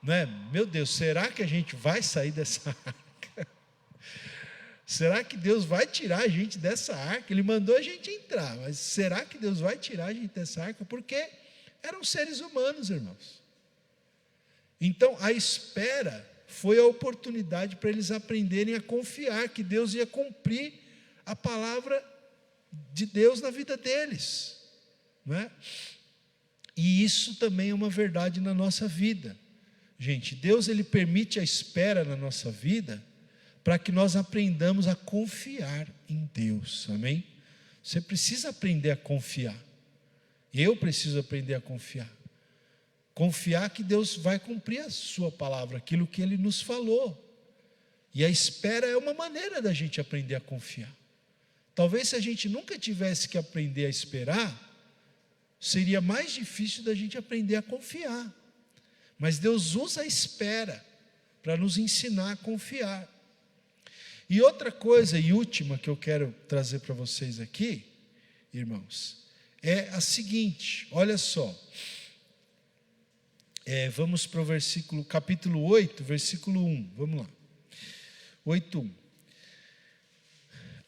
né? Meu Deus, será que a gente vai sair dessa arca? Será que Deus vai tirar a gente dessa arca? Ele mandou a gente entrar, mas será que Deus vai tirar a gente dessa arca? Porque eram seres humanos, irmãos. Então, a espera foi a oportunidade para eles aprenderem a confiar que Deus ia cumprir a palavra de Deus na vida deles, não é? E isso também é uma verdade na nossa vida. Gente, Deus ele permite a espera na nossa vida para que nós aprendamos a confiar em Deus, amém? Você precisa aprender a confiar. Eu preciso aprender a confiar. Confiar que Deus vai cumprir a sua palavra, aquilo que Ele nos falou. E a espera é uma maneira da gente aprender a confiar. Talvez se a gente nunca tivesse que aprender a esperar, seria mais difícil da gente aprender a confiar. Mas Deus usa a espera para nos ensinar a confiar. E outra coisa, e última que eu quero trazer para vocês aqui, irmãos, é a seguinte, olha só. Vamos para o capítulo 8, versículo 1, vamos lá. 8:1.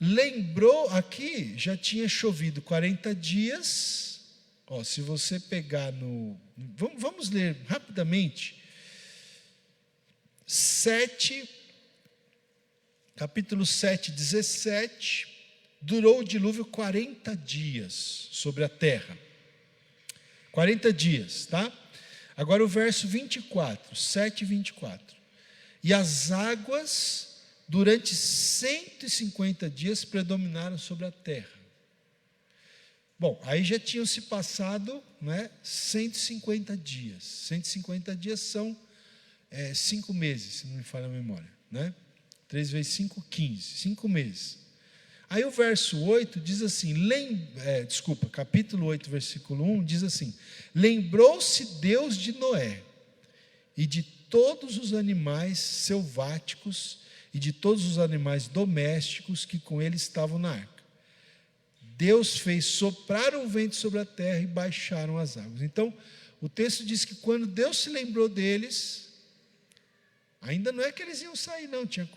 Lembrou, aqui já tinha chovido 40 dias, se você pegar vamos ler rapidamente, capítulo 7, 17, durou o dilúvio 40 dias sobre a terra, 40 dias, tá? Agora o verso 24, 7 e 24, e as águas durante 150 dias predominaram sobre a terra. Bom, aí já tinham se passado, 150 dias. 150 dias são 5 meses, se não me falha a memória, 3 vezes 5, 15, 5 meses. Aí o verso 8 diz assim, capítulo 8, versículo 1, diz assim, lembrou-se Deus de Noé e de todos os animais selváticos e de todos os animais domésticos que com ele estavam na arca. Deus fez soprar um vento sobre a terra e baixaram as águas. Então, o texto diz que quando Deus se lembrou deles, ainda não é que eles iam sair, não, tinha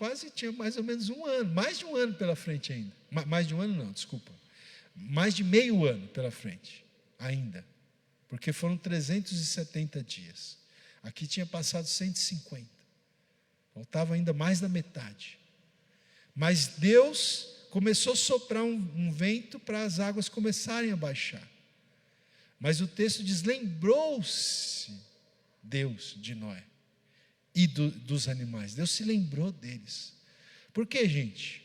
mais ou menos um ano, mais de um ano pela frente ainda. Mais de um ano não, desculpa. Mais de meio ano pela frente, ainda. Porque foram 370 dias. Aqui tinha passado 150. Faltava ainda mais da metade. Mas Deus começou a soprar um vento para as águas começarem a baixar. Mas o texto diz, lembrou-se Deus de Noé e dos animais. Deus se lembrou deles. Por quê, gente?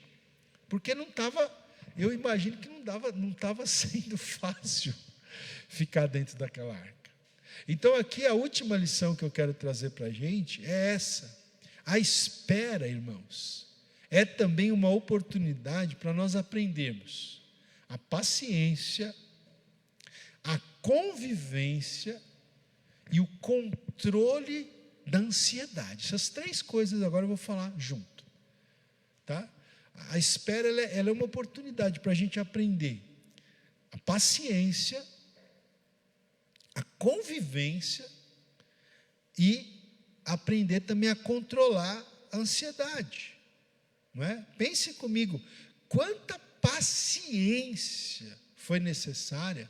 Porque eu imagino que não estava sendo fácil ficar dentro daquela arca. Então aqui a última lição que eu quero trazer para a gente é essa. A espera, irmãos, é também uma oportunidade para nós aprendermos a paciência, a convivência e o controle da ansiedade. Essas 3 coisas agora eu vou falar junto, tá? A espera ela é uma oportunidade para a gente aprender a paciência, a convivência e aprender também a controlar a ansiedade, não é? Pense comigo, quanta paciência foi necessária,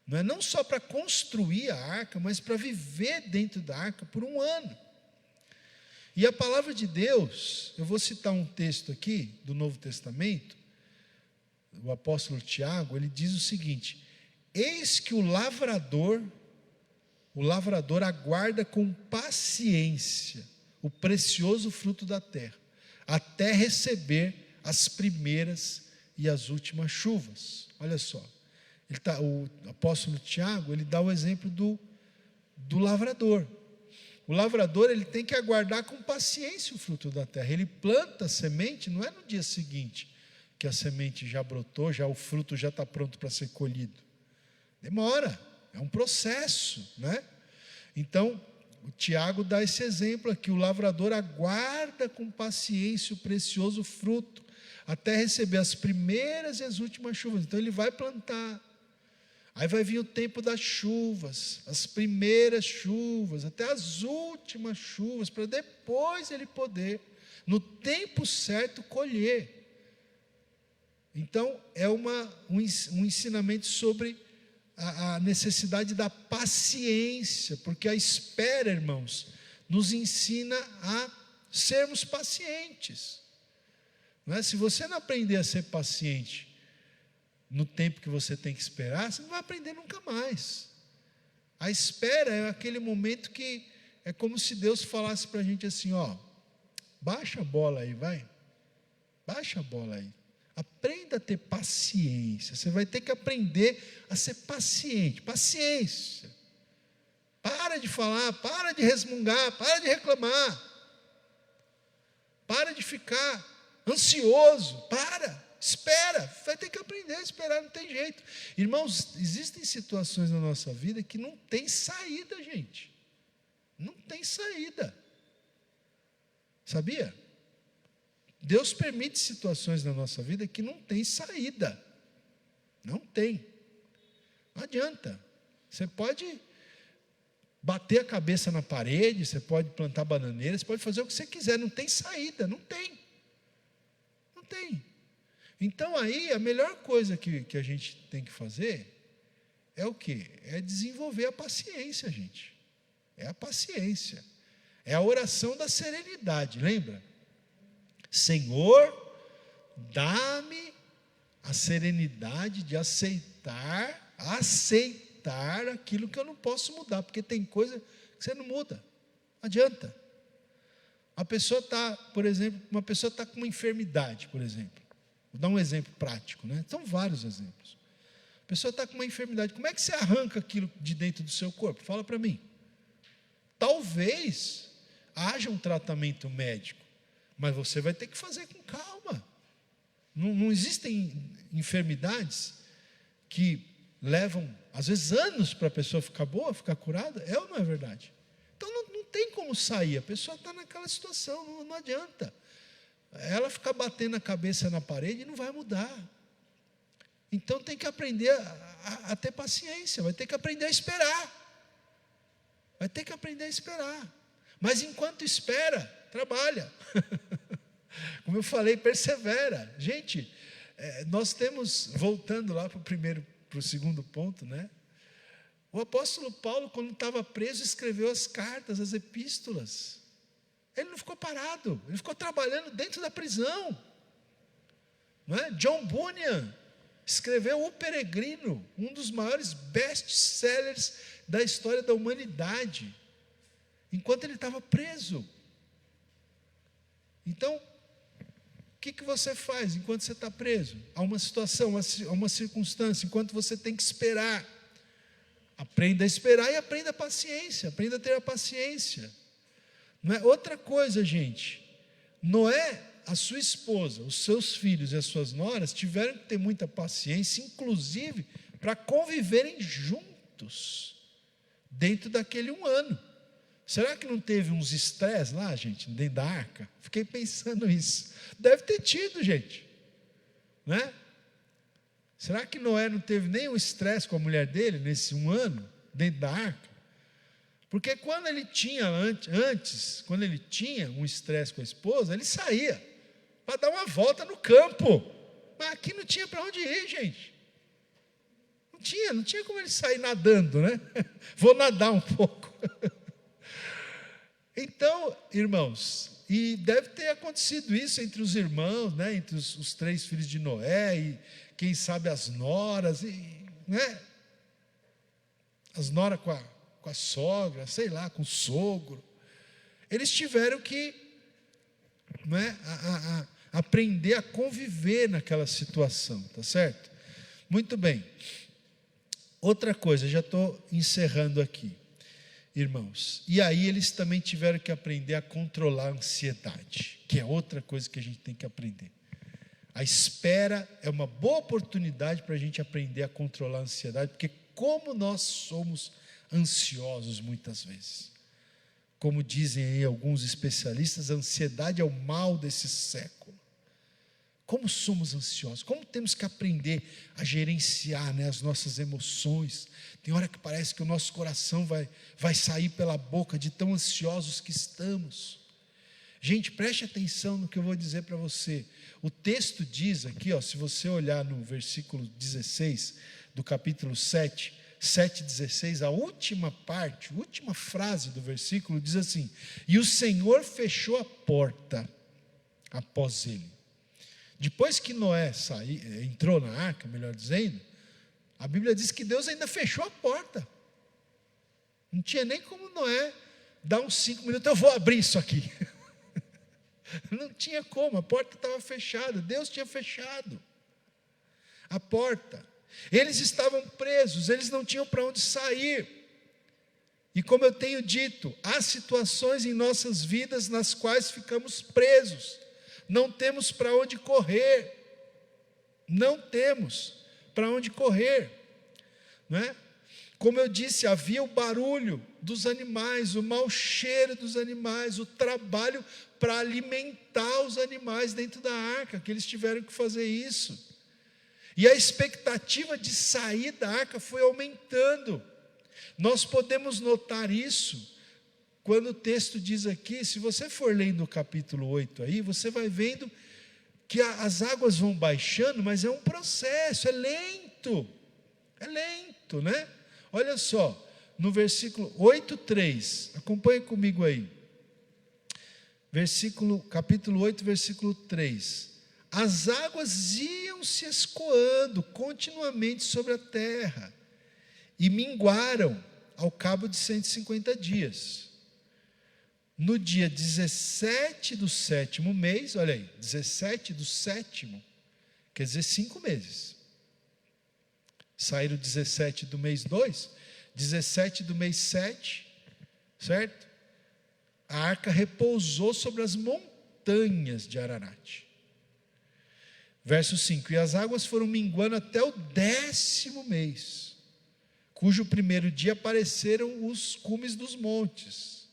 não só para construir a arca, mas para viver dentro da arca por um ano. E a palavra de Deus, eu vou citar um texto aqui do Novo Testamento, o apóstolo Tiago, ele diz o seguinte: eis que o lavrador aguarda com paciência o precioso fruto da terra, até receber as primeiras e as últimas chuvas. Olha só, o apóstolo Tiago, ele dá o exemplo do lavrador. O lavrador, ele tem que aguardar com paciência o fruto da terra. Ele planta a semente, não é no dia seguinte que a semente já brotou, já o fruto já está pronto para ser colhido. Demora, é um processo, né? Então, o Tiago dá esse exemplo aqui: o lavrador aguarda com paciência o precioso fruto, até receber as primeiras e as últimas chuvas. Então ele vai plantar, aí vai vir o tempo das chuvas, as primeiras chuvas, até as últimas chuvas, para depois ele poder, no tempo certo, colher. Então é um ensinamento sobre a necessidade da paciência, porque a espera, irmãos, nos ensina a sermos pacientes. Não é? Se você não aprender a ser paciente no tempo que você tem que esperar, você não vai aprender nunca mais. A espera é aquele momento que é como se Deus falasse para a gente assim: ó, baixa a bola aí, vai, baixa a bola aí. Aprenda a ter paciência. Você vai ter que aprender a ser paciente. Paciência. Para de falar, para de resmungar, para de reclamar. Para de ficar ansioso. Espera. Vai ter que aprender a esperar, não tem jeito. Irmãos, existem situações na nossa vida que não tem saída, gente. Não tem saída. Sabia? Deus permite situações na nossa vida que não tem saída. Não tem. Não adianta. Você pode bater a cabeça na parede, você pode plantar bananeira, você pode fazer o que você quiser, não tem saída, não tem. Não tem. Então aí, a melhor coisa que a gente tem que fazer é o quê? É desenvolver a paciência, gente. É a paciência. É a oração da serenidade, lembra? Senhor, dá-me a serenidade de aceitar aquilo que eu não posso mudar, porque tem coisa que você não muda, não adianta. A pessoa está, por exemplo, uma pessoa está com uma enfermidade, por exemplo, vou dar um exemplo prático, né? São vários exemplos. A pessoa está com uma enfermidade, como é que você arranca aquilo de dentro do seu corpo? Fala para mim. Talvez haja um tratamento médico, mas você vai ter que fazer com calma. Não existem enfermidades que levam, às vezes, anos para a pessoa ficar boa, ficar curada. É ou não é verdade? Então não tem como sair. A pessoa está naquela situação, não adianta. Ela ficar batendo a cabeça na parede e não vai mudar. Então tem que aprender a ter paciência, vai ter que aprender a esperar. Vai ter que aprender a esperar. Mas enquanto espera, trabalha. Como eu falei, persevera. Gente, nós temos, voltando lá para o segundo ponto, né? O apóstolo Paulo, quando estava preso, escreveu as cartas, as epístolas. Ele não ficou parado, ele ficou trabalhando dentro da prisão. Não é? John Bunyan escreveu O Peregrino, um dos maiores best-sellers da história da humanidade, enquanto ele estava preso. Então, o que você faz enquanto você está preso? Há uma situação, há uma circunstância, enquanto você tem que esperar. Aprenda a esperar e aprenda a paciência, aprenda a ter a paciência. Não é? Outra coisa, gente, Noé, a sua esposa, os seus filhos e as suas noras tiveram que ter muita paciência, inclusive para conviverem juntos, dentro daquele 1 ano. Será que não teve uns estresse lá, gente, dentro da arca? Fiquei pensando isso. Deve ter tido, gente. Né? Será que Noé não teve nenhum estresse com a mulher dele nesse 1 ano, dentro da arca? Porque quando ele tinha, quando ele tinha um estresse com a esposa, ele saía para dar uma volta no campo. Mas aqui não tinha para onde ir, gente. Não tinha como ele sair nadando, né? Vou nadar um pouco. Então, irmãos, e deve ter acontecido isso entre os irmãos, né? Entre os 3 filhos de Noé, e quem sabe as noras, né? As noras com a sogra, sei lá, com o sogro. Eles tiveram que, né, aprender a conviver naquela situação, tá certo? Muito bem. Outra coisa, já estou encerrando aqui, irmãos. E aí eles também tiveram que aprender a controlar a ansiedade, que é outra coisa que a gente tem que aprender. A espera é uma boa oportunidade para a gente aprender a controlar a ansiedade, porque como nós somos ansiosos muitas vezes. Como dizem aí alguns especialistas, a ansiedade é o mal desse século. Como somos ansiosos, como temos que aprender a gerenciar, né, as nossas emoções. Tem hora que parece que o nosso coração vai sair pela boca de tão ansiosos que estamos. Gente, preste atenção no que eu vou dizer para você. O texto diz aqui, ó, se você olhar no versículo 16 do capítulo 7:16, a última parte, a última frase do versículo diz assim: e o Senhor fechou a porta após ele. Depois que Noé entrou na arca, melhor dizendo, a Bíblia diz que Deus ainda fechou a porta. Não tinha nem como Noé dar uns 5 minutos, eu vou abrir isso aqui. Não tinha como, a porta estava fechada, Deus tinha fechado a porta. Eles estavam presos, eles não tinham para onde sair. E como eu tenho dito, há situações em nossas vidas nas quais ficamos presos, não temos para onde correr, não temos para onde correr, não é? Como eu disse, havia o barulho dos animais, o mau cheiro dos animais, o trabalho para alimentar os animais dentro da arca, que eles tiveram que fazer isso. E a expectativa de sair da arca foi aumentando. Nós podemos notar isso quando o texto diz aqui, se você for lendo o capítulo 8 aí, você vai vendo que as águas vão baixando, mas é um processo, é lento, né? Olha só, no versículo 8:3, acompanhe comigo aí, capítulo 8, versículo 3, as águas iam se escoando continuamente sobre a terra, e minguaram ao cabo de 150 dias, no dia 17 do 7º mês, olha aí, 17 do 7º, quer dizer 5 meses, saíram 17 do mês 2, 17 do mês 7, certo? A arca repousou sobre as montanhas de Ararat. Verso 5, e as águas foram minguando até o 10º mês, cujo primeiro dia apareceram os cumes dos montes.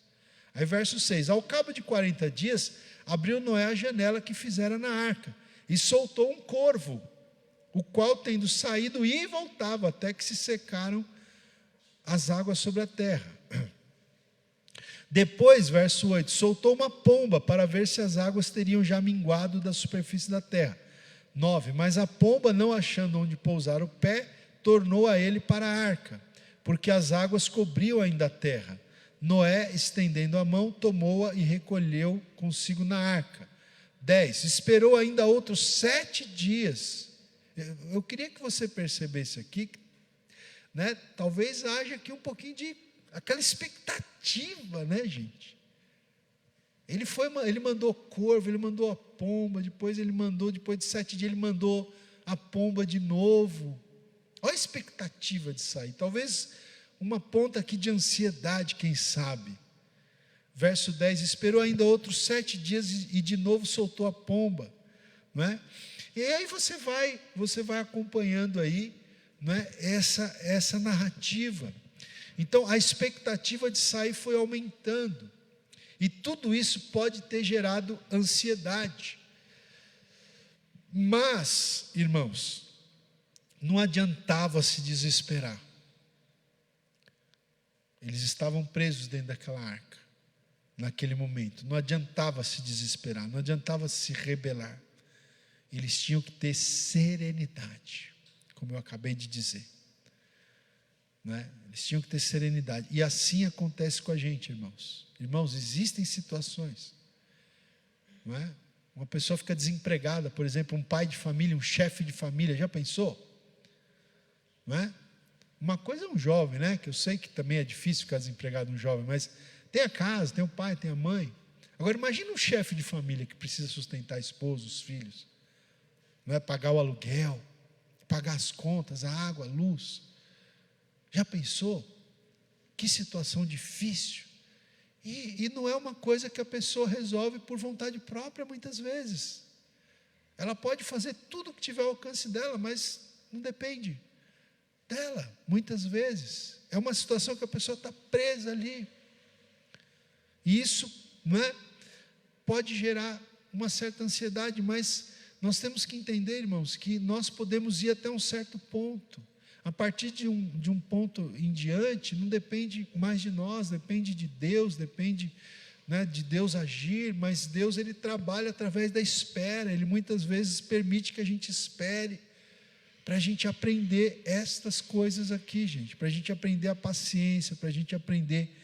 Aí verso 6, ao cabo de 40 dias, abriu Noé a janela que fizera na arca, e soltou um corvo, o qual tendo saído ia e voltava, até que se secaram as águas sobre a terra. Depois, verso 8, soltou uma pomba para ver se as águas teriam já minguado da superfície da terra. 9, mas a pomba, não achando onde pousar o pé, tornou a ele para a arca, porque as águas cobriam ainda a terra. Noé, estendendo a mão, tomou-a e recolheu consigo na arca. 10, esperou ainda outros 7 dias. Eu queria que você percebesse aqui, né? Talvez haja aqui um pouquinho de aquela expectativa, né, gente? Ele mandou corvo, ele mandou a pomba, depois de 7 dias, ele mandou a pomba de novo. Olha a expectativa de sair. Talvez uma ponta aqui de ansiedade, quem sabe. Verso 10, esperou ainda outros 7 dias e de novo soltou a pomba, não é? E aí você vai acompanhando aí, não é? essa narrativa. Então a expectativa de sair foi aumentando, e tudo isso pode ter gerado ansiedade. Mas, irmãos, não adiantava se desesperar. Eles estavam presos dentro daquela arca, naquele momento. Não adiantava se desesperar, não adiantava se rebelar. Eles tinham que ter serenidade, como eu acabei de dizer, né? Eles tinham que ter serenidade. E assim acontece com a gente, irmãos. Irmãos, existem situações não é? Uma pessoa fica desempregada, por exemplo, um pai de família, um chefe de família, já pensou? Não é? Uma coisa é um jovem, né? Que eu sei que também é difícil ficar desempregado um jovem, mas tem a casa, tem o pai, tem a mãe. Agora imagina um chefe de família que precisa sustentar a esposa, os filhos, não é? Pagar o aluguel, pagar as contas, a água, a luz. Já pensou? Que situação difícil. E não é uma coisa que a pessoa resolve por vontade própria muitas vezes. Ela pode fazer tudo o que tiver ao alcance dela, mas não depende dela, muitas vezes. É uma situação que a pessoa está presa ali. E isso, não é, pode gerar uma certa ansiedade, mas nós temos que entender, irmãos, que nós podemos ir até um certo ponto. A partir de um ponto em diante, não depende mais de nós, depende de Deus, depende, né, de Deus agir, mas Deus, Ele trabalha através da espera. Ele muitas vezes permite que a gente espere, para a gente aprender estas coisas aqui, gente, para a gente aprender a paciência, para a gente aprender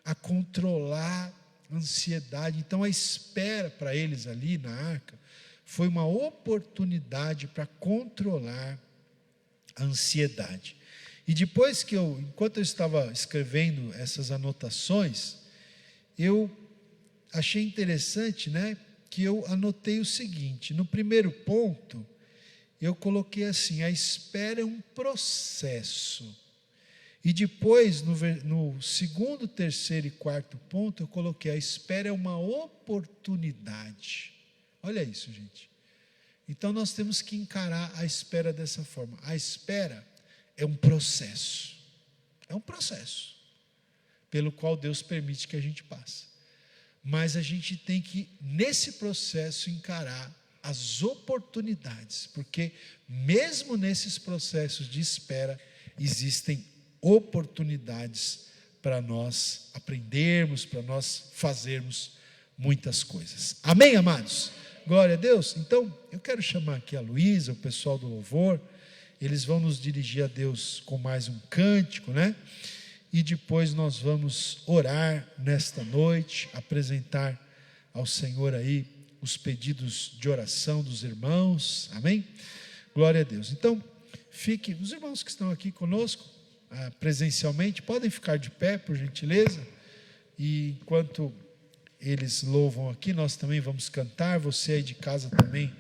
a controlar a ansiedade. Então a espera para eles ali na arca foi uma oportunidade para controlar a ansiedade. E depois que enquanto eu estava escrevendo essas anotações, eu achei interessante, né, que eu anotei o seguinte: no primeiro ponto, eu coloquei assim: a espera é um processo. E depois, no segundo, terceiro e quarto ponto, eu coloquei: a espera é uma oportunidade. Olha isso, gente. Então nós temos que encarar a espera dessa forma. A espera é um processo. É um processo pelo qual Deus permite que a gente passe. Mas a gente tem que, nesse processo, encarar as oportunidades, porque mesmo nesses processos de espera, existem oportunidades para nós aprendermos, para nós fazermos muitas coisas. Amém, amados? Glória a Deus. Então, eu quero chamar aqui a Luísa, o pessoal do louvor. Eles vão nos dirigir a Deus com mais um cântico, né? E depois nós vamos orar nesta noite, apresentar ao Senhor aí os pedidos de oração dos irmãos. Amém? Glória a Deus. Então, os irmãos que estão aqui conosco, presencialmente, podem ficar de pé, por gentileza. E enquanto eles louvam aqui, nós também vamos cantar. Você aí de casa também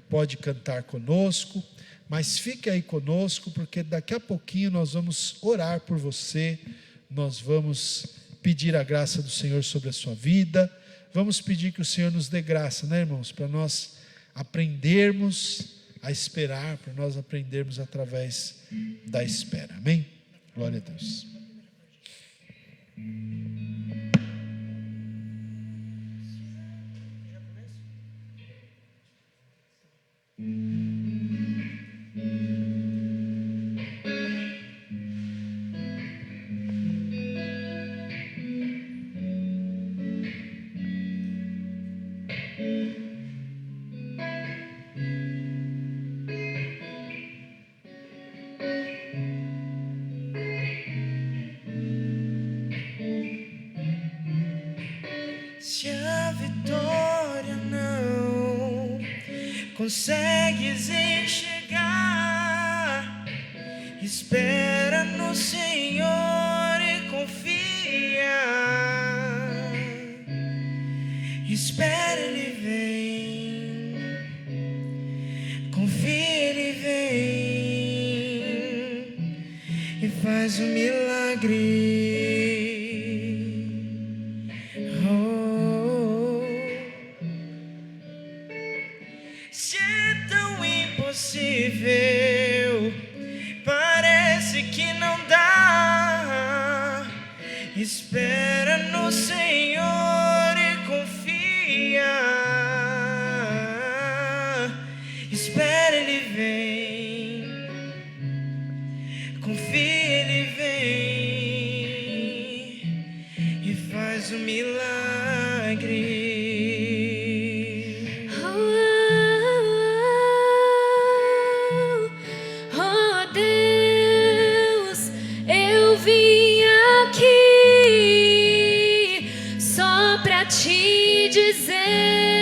pode cantar conosco, mas fique aí conosco, porque daqui a pouquinho nós vamos orar por você, nós vamos pedir a graça do Senhor sobre a sua vida, vamos pedir que o Senhor nos dê graça, né, irmãos, para nós aprendermos a esperar, para nós aprendermos através da espera. Amém? Glória a Deus. Se a vitória não consegues enxergar, espera no Senhor e confia. Espera, Ele vem, confia, Ele vem e faz um milagre. Se é tão impossível, parece que não dá, espera no Senhor e confia. Espera, Ele vem, confia, Ele vem e faz um milagre. Te dizer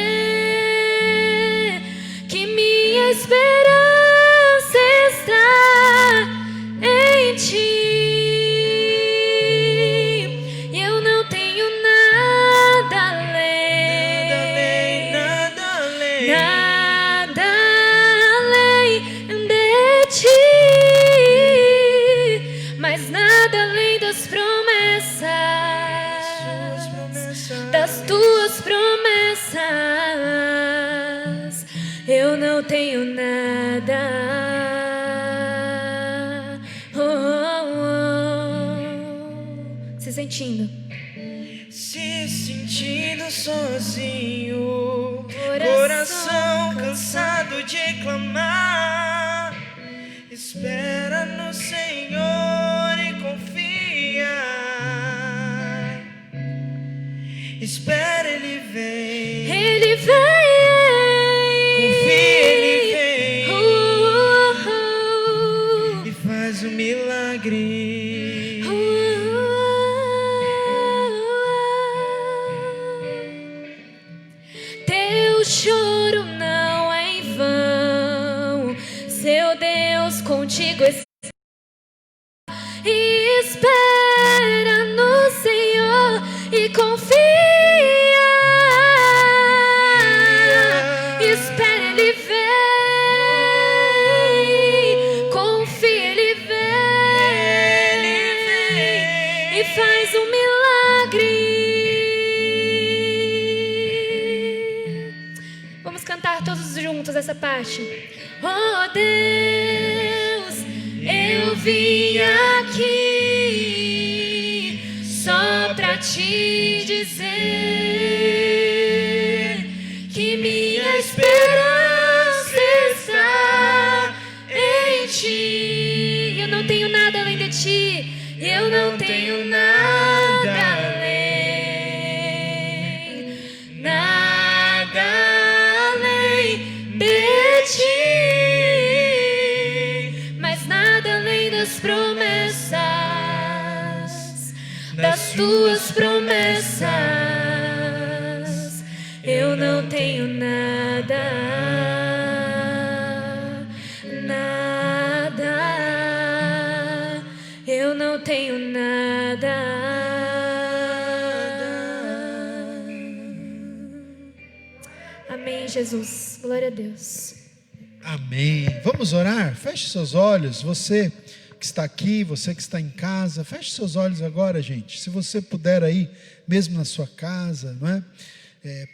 sentindo. Se sentindo sozinho, coração cansado de clamar, espera no Senhor e confia. Espera, Ele vem. Ele vem. Confia, Ele vem. E faz um milagre. Teu choro não é em vão. Seu Deus contigo está. E espera no Senhor e confia. Espera, Ele vem. Confia, Ele vem. E faz um milagre. Vamos cantar todos juntos essa parte. Oh Deus, eu vim aqui só pra te dizer que minha esperança está em ti. Eu não tenho nada além de ti. Eu não tenho nada além, nada além de ti, mas nada além das promessas, das tuas promessas. Eu não tenho nada, nada, eu não tenho nada. Amém, Jesus. Glória a Deus. Amém. Vamos orar? Feche seus olhos. Você que está aqui, você que está em casa, feche seus olhos agora, gente. Se você puder aí, mesmo na sua casa, não é?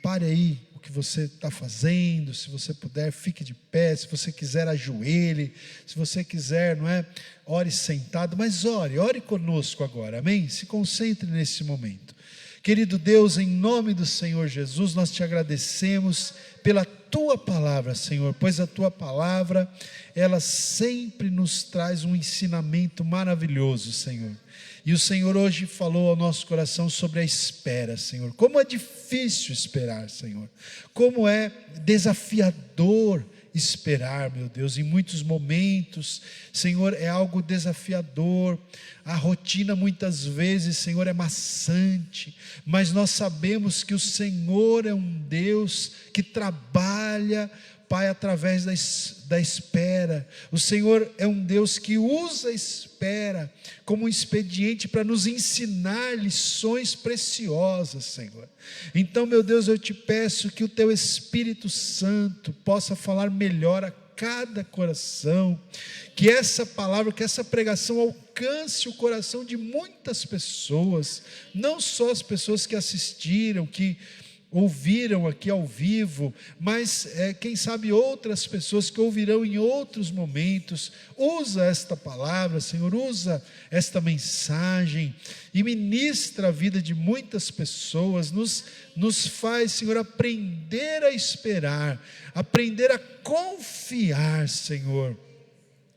Pare aí o que você está fazendo. Se você puder, fique de pé. Se você quiser, ajoelhe. Se você quiser, não é? Ore sentado, mas ore conosco agora, amém? Se concentre nesse momento. Querido Deus, em nome do Senhor Jesus, nós te agradecemos pela tua palavra, Senhor, pois a tua palavra, ela sempre nos traz um ensinamento maravilhoso, Senhor. E o Senhor hoje falou ao nosso coração sobre a espera, Senhor. Como é difícil esperar, Senhor. Como é desafiador esperar, meu Deus, em muitos momentos, Senhor, é algo desafiador. A rotina muitas vezes, Senhor, é maçante, mas nós sabemos que o Senhor é um Deus que trabalha, Pai, através da espera. O Senhor é um Deus que usa a espera como um expediente para nos ensinar lições preciosas, Senhor. Então, meu Deus, eu te peço que o teu Espírito Santo possa falar melhor a cada coração, que essa palavra, que essa pregação alcance o coração de muitas pessoas, não só as pessoas que assistiram, que ouviram aqui ao vivo, mas quem sabe outras pessoas que ouvirão em outros momentos. Usa esta palavra, Senhor, usa esta mensagem e ministra a vida de muitas pessoas, nos faz, Senhor, aprender a esperar, aprender a confiar, Senhor,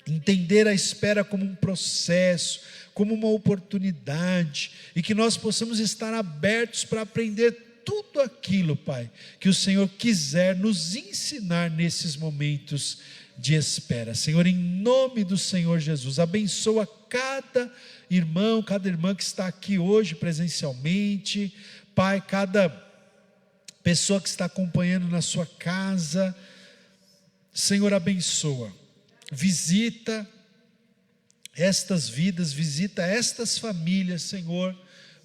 entender a espera como um processo, como uma oportunidade, e que nós possamos estar abertos para aprender tudo aquilo, Pai, que o Senhor quiser nos ensinar nesses momentos de espera. Senhor, em nome do Senhor Jesus, abençoa cada irmão, cada irmã que está aqui hoje presencialmente, Pai, cada pessoa que está acompanhando na sua casa. Senhor, abençoa, visita estas vidas, visita estas famílias, Senhor.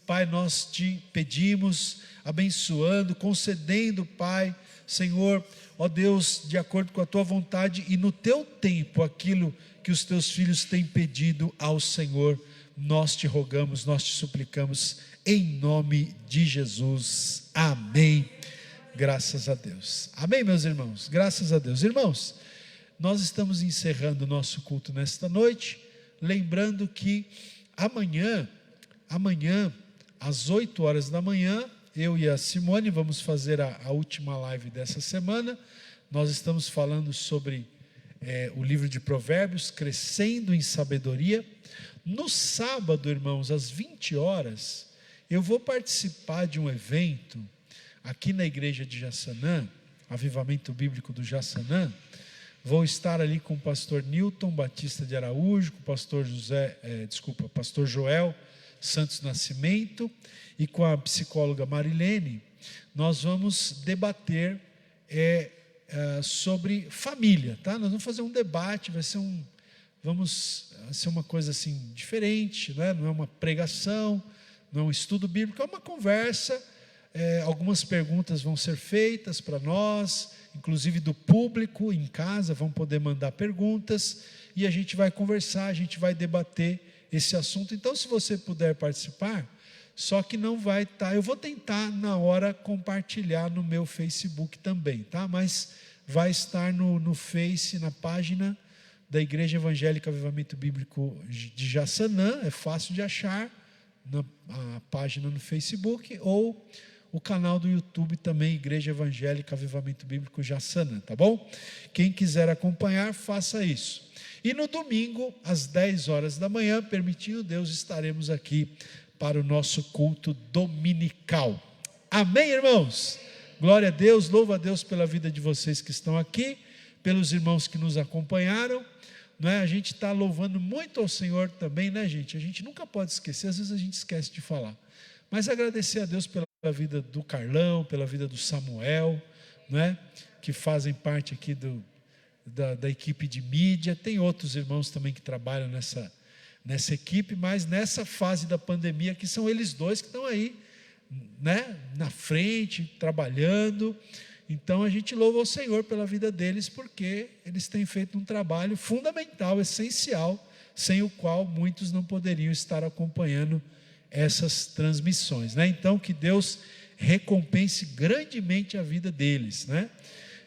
Pai, nós te pedimos, abençoando, concedendo, Pai, Senhor, ó Deus, de acordo com a tua vontade e no teu tempo, aquilo que os teus filhos têm pedido ao Senhor, nós te rogamos, nós te suplicamos, em nome de Jesus, amém. Graças a Deus, amém, meus irmãos, graças a Deus. Irmãos, nós estamos encerrando o nosso culto nesta noite, lembrando que amanhã às 8 horas da manhã, eu e a Simone vamos fazer a última live dessa semana. Nós estamos falando sobre o livro de Provérbios, crescendo em sabedoria. No sábado, irmãos, às 20 horas, eu vou participar de um evento aqui na igreja de Jaçanã, Avivamento Bíblico do Jaçanã. Vou estar ali com o pastor Newton Batista de Araújo, com o pastor Joel Santos Nascimento e com a psicóloga Marilene. Nós vamos debater sobre família, tá? Nós vamos fazer um debate, vai ser uma coisa assim diferente, né? Não é uma pregação, não é um estudo bíblico, é uma conversa. Algumas perguntas vão ser feitas para nós, inclusive do público em casa, vão poder mandar perguntas, e a gente vai conversar, a gente vai debater esse assunto. Então, se você puder participar, só que não vai estar, eu vou tentar na hora compartilhar no meu Facebook também, tá? Mas vai estar no Face, na página da Igreja Evangélica Avivamento Bíblico de Jaçanã, é fácil de achar, a página no Facebook, ou o canal do YouTube também, Igreja Evangélica Avivamento Bíblico Jaçanã, tá bom? Quem quiser acompanhar, faça isso. E no domingo, às 10 horas da manhã, permitindo Deus, estaremos aqui para o nosso culto dominical. Amém, irmãos? Glória a Deus, louvo a Deus pela vida de vocês que estão aqui, pelos irmãos que nos acompanharam, né? A gente está louvando muito ao Senhor também, né, gente? A gente nunca pode esquecer, às vezes a gente esquece de falar, mas agradecer a Deus pela vida do Carlão, pela vida do Samuel, né? Que fazem parte aqui da equipe de mídia. Tem outros irmãos também que trabalham nessa equipe, mas nessa fase da pandemia, que são eles dois que estão aí, né, na frente, trabalhando. Então a gente louva ao Senhor pela vida deles, porque eles têm feito um trabalho fundamental, essencial, sem o qual muitos não poderiam estar acompanhando essas transmissões, né? Então que Deus recompense grandemente a vida deles, né?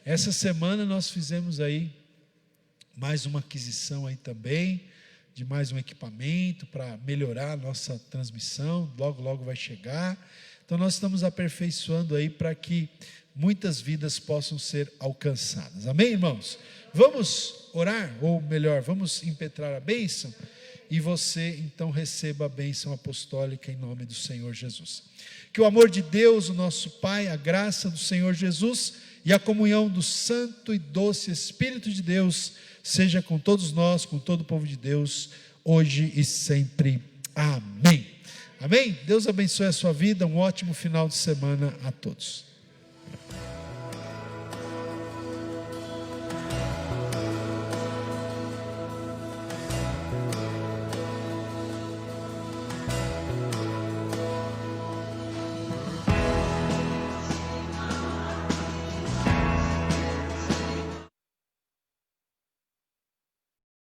Essa semana nós fizemos aí mais uma aquisição aí também, de mais um equipamento para melhorar a nossa transmissão, logo vai chegar. Então nós estamos aperfeiçoando aí para que muitas vidas possam ser alcançadas. Amém, irmãos? Vamos orar, ou melhor, vamos impetrar a bênção, e você então receba a bênção apostólica em nome do Senhor Jesus. Que o amor de Deus, o nosso Pai, a graça do Senhor Jesus e a comunhão do Santo e Doce Espírito de Deus seja com todos nós, com todo o povo de Deus, hoje e sempre. Amém. Amém? Deus abençoe a sua vida, um ótimo final de semana a todos.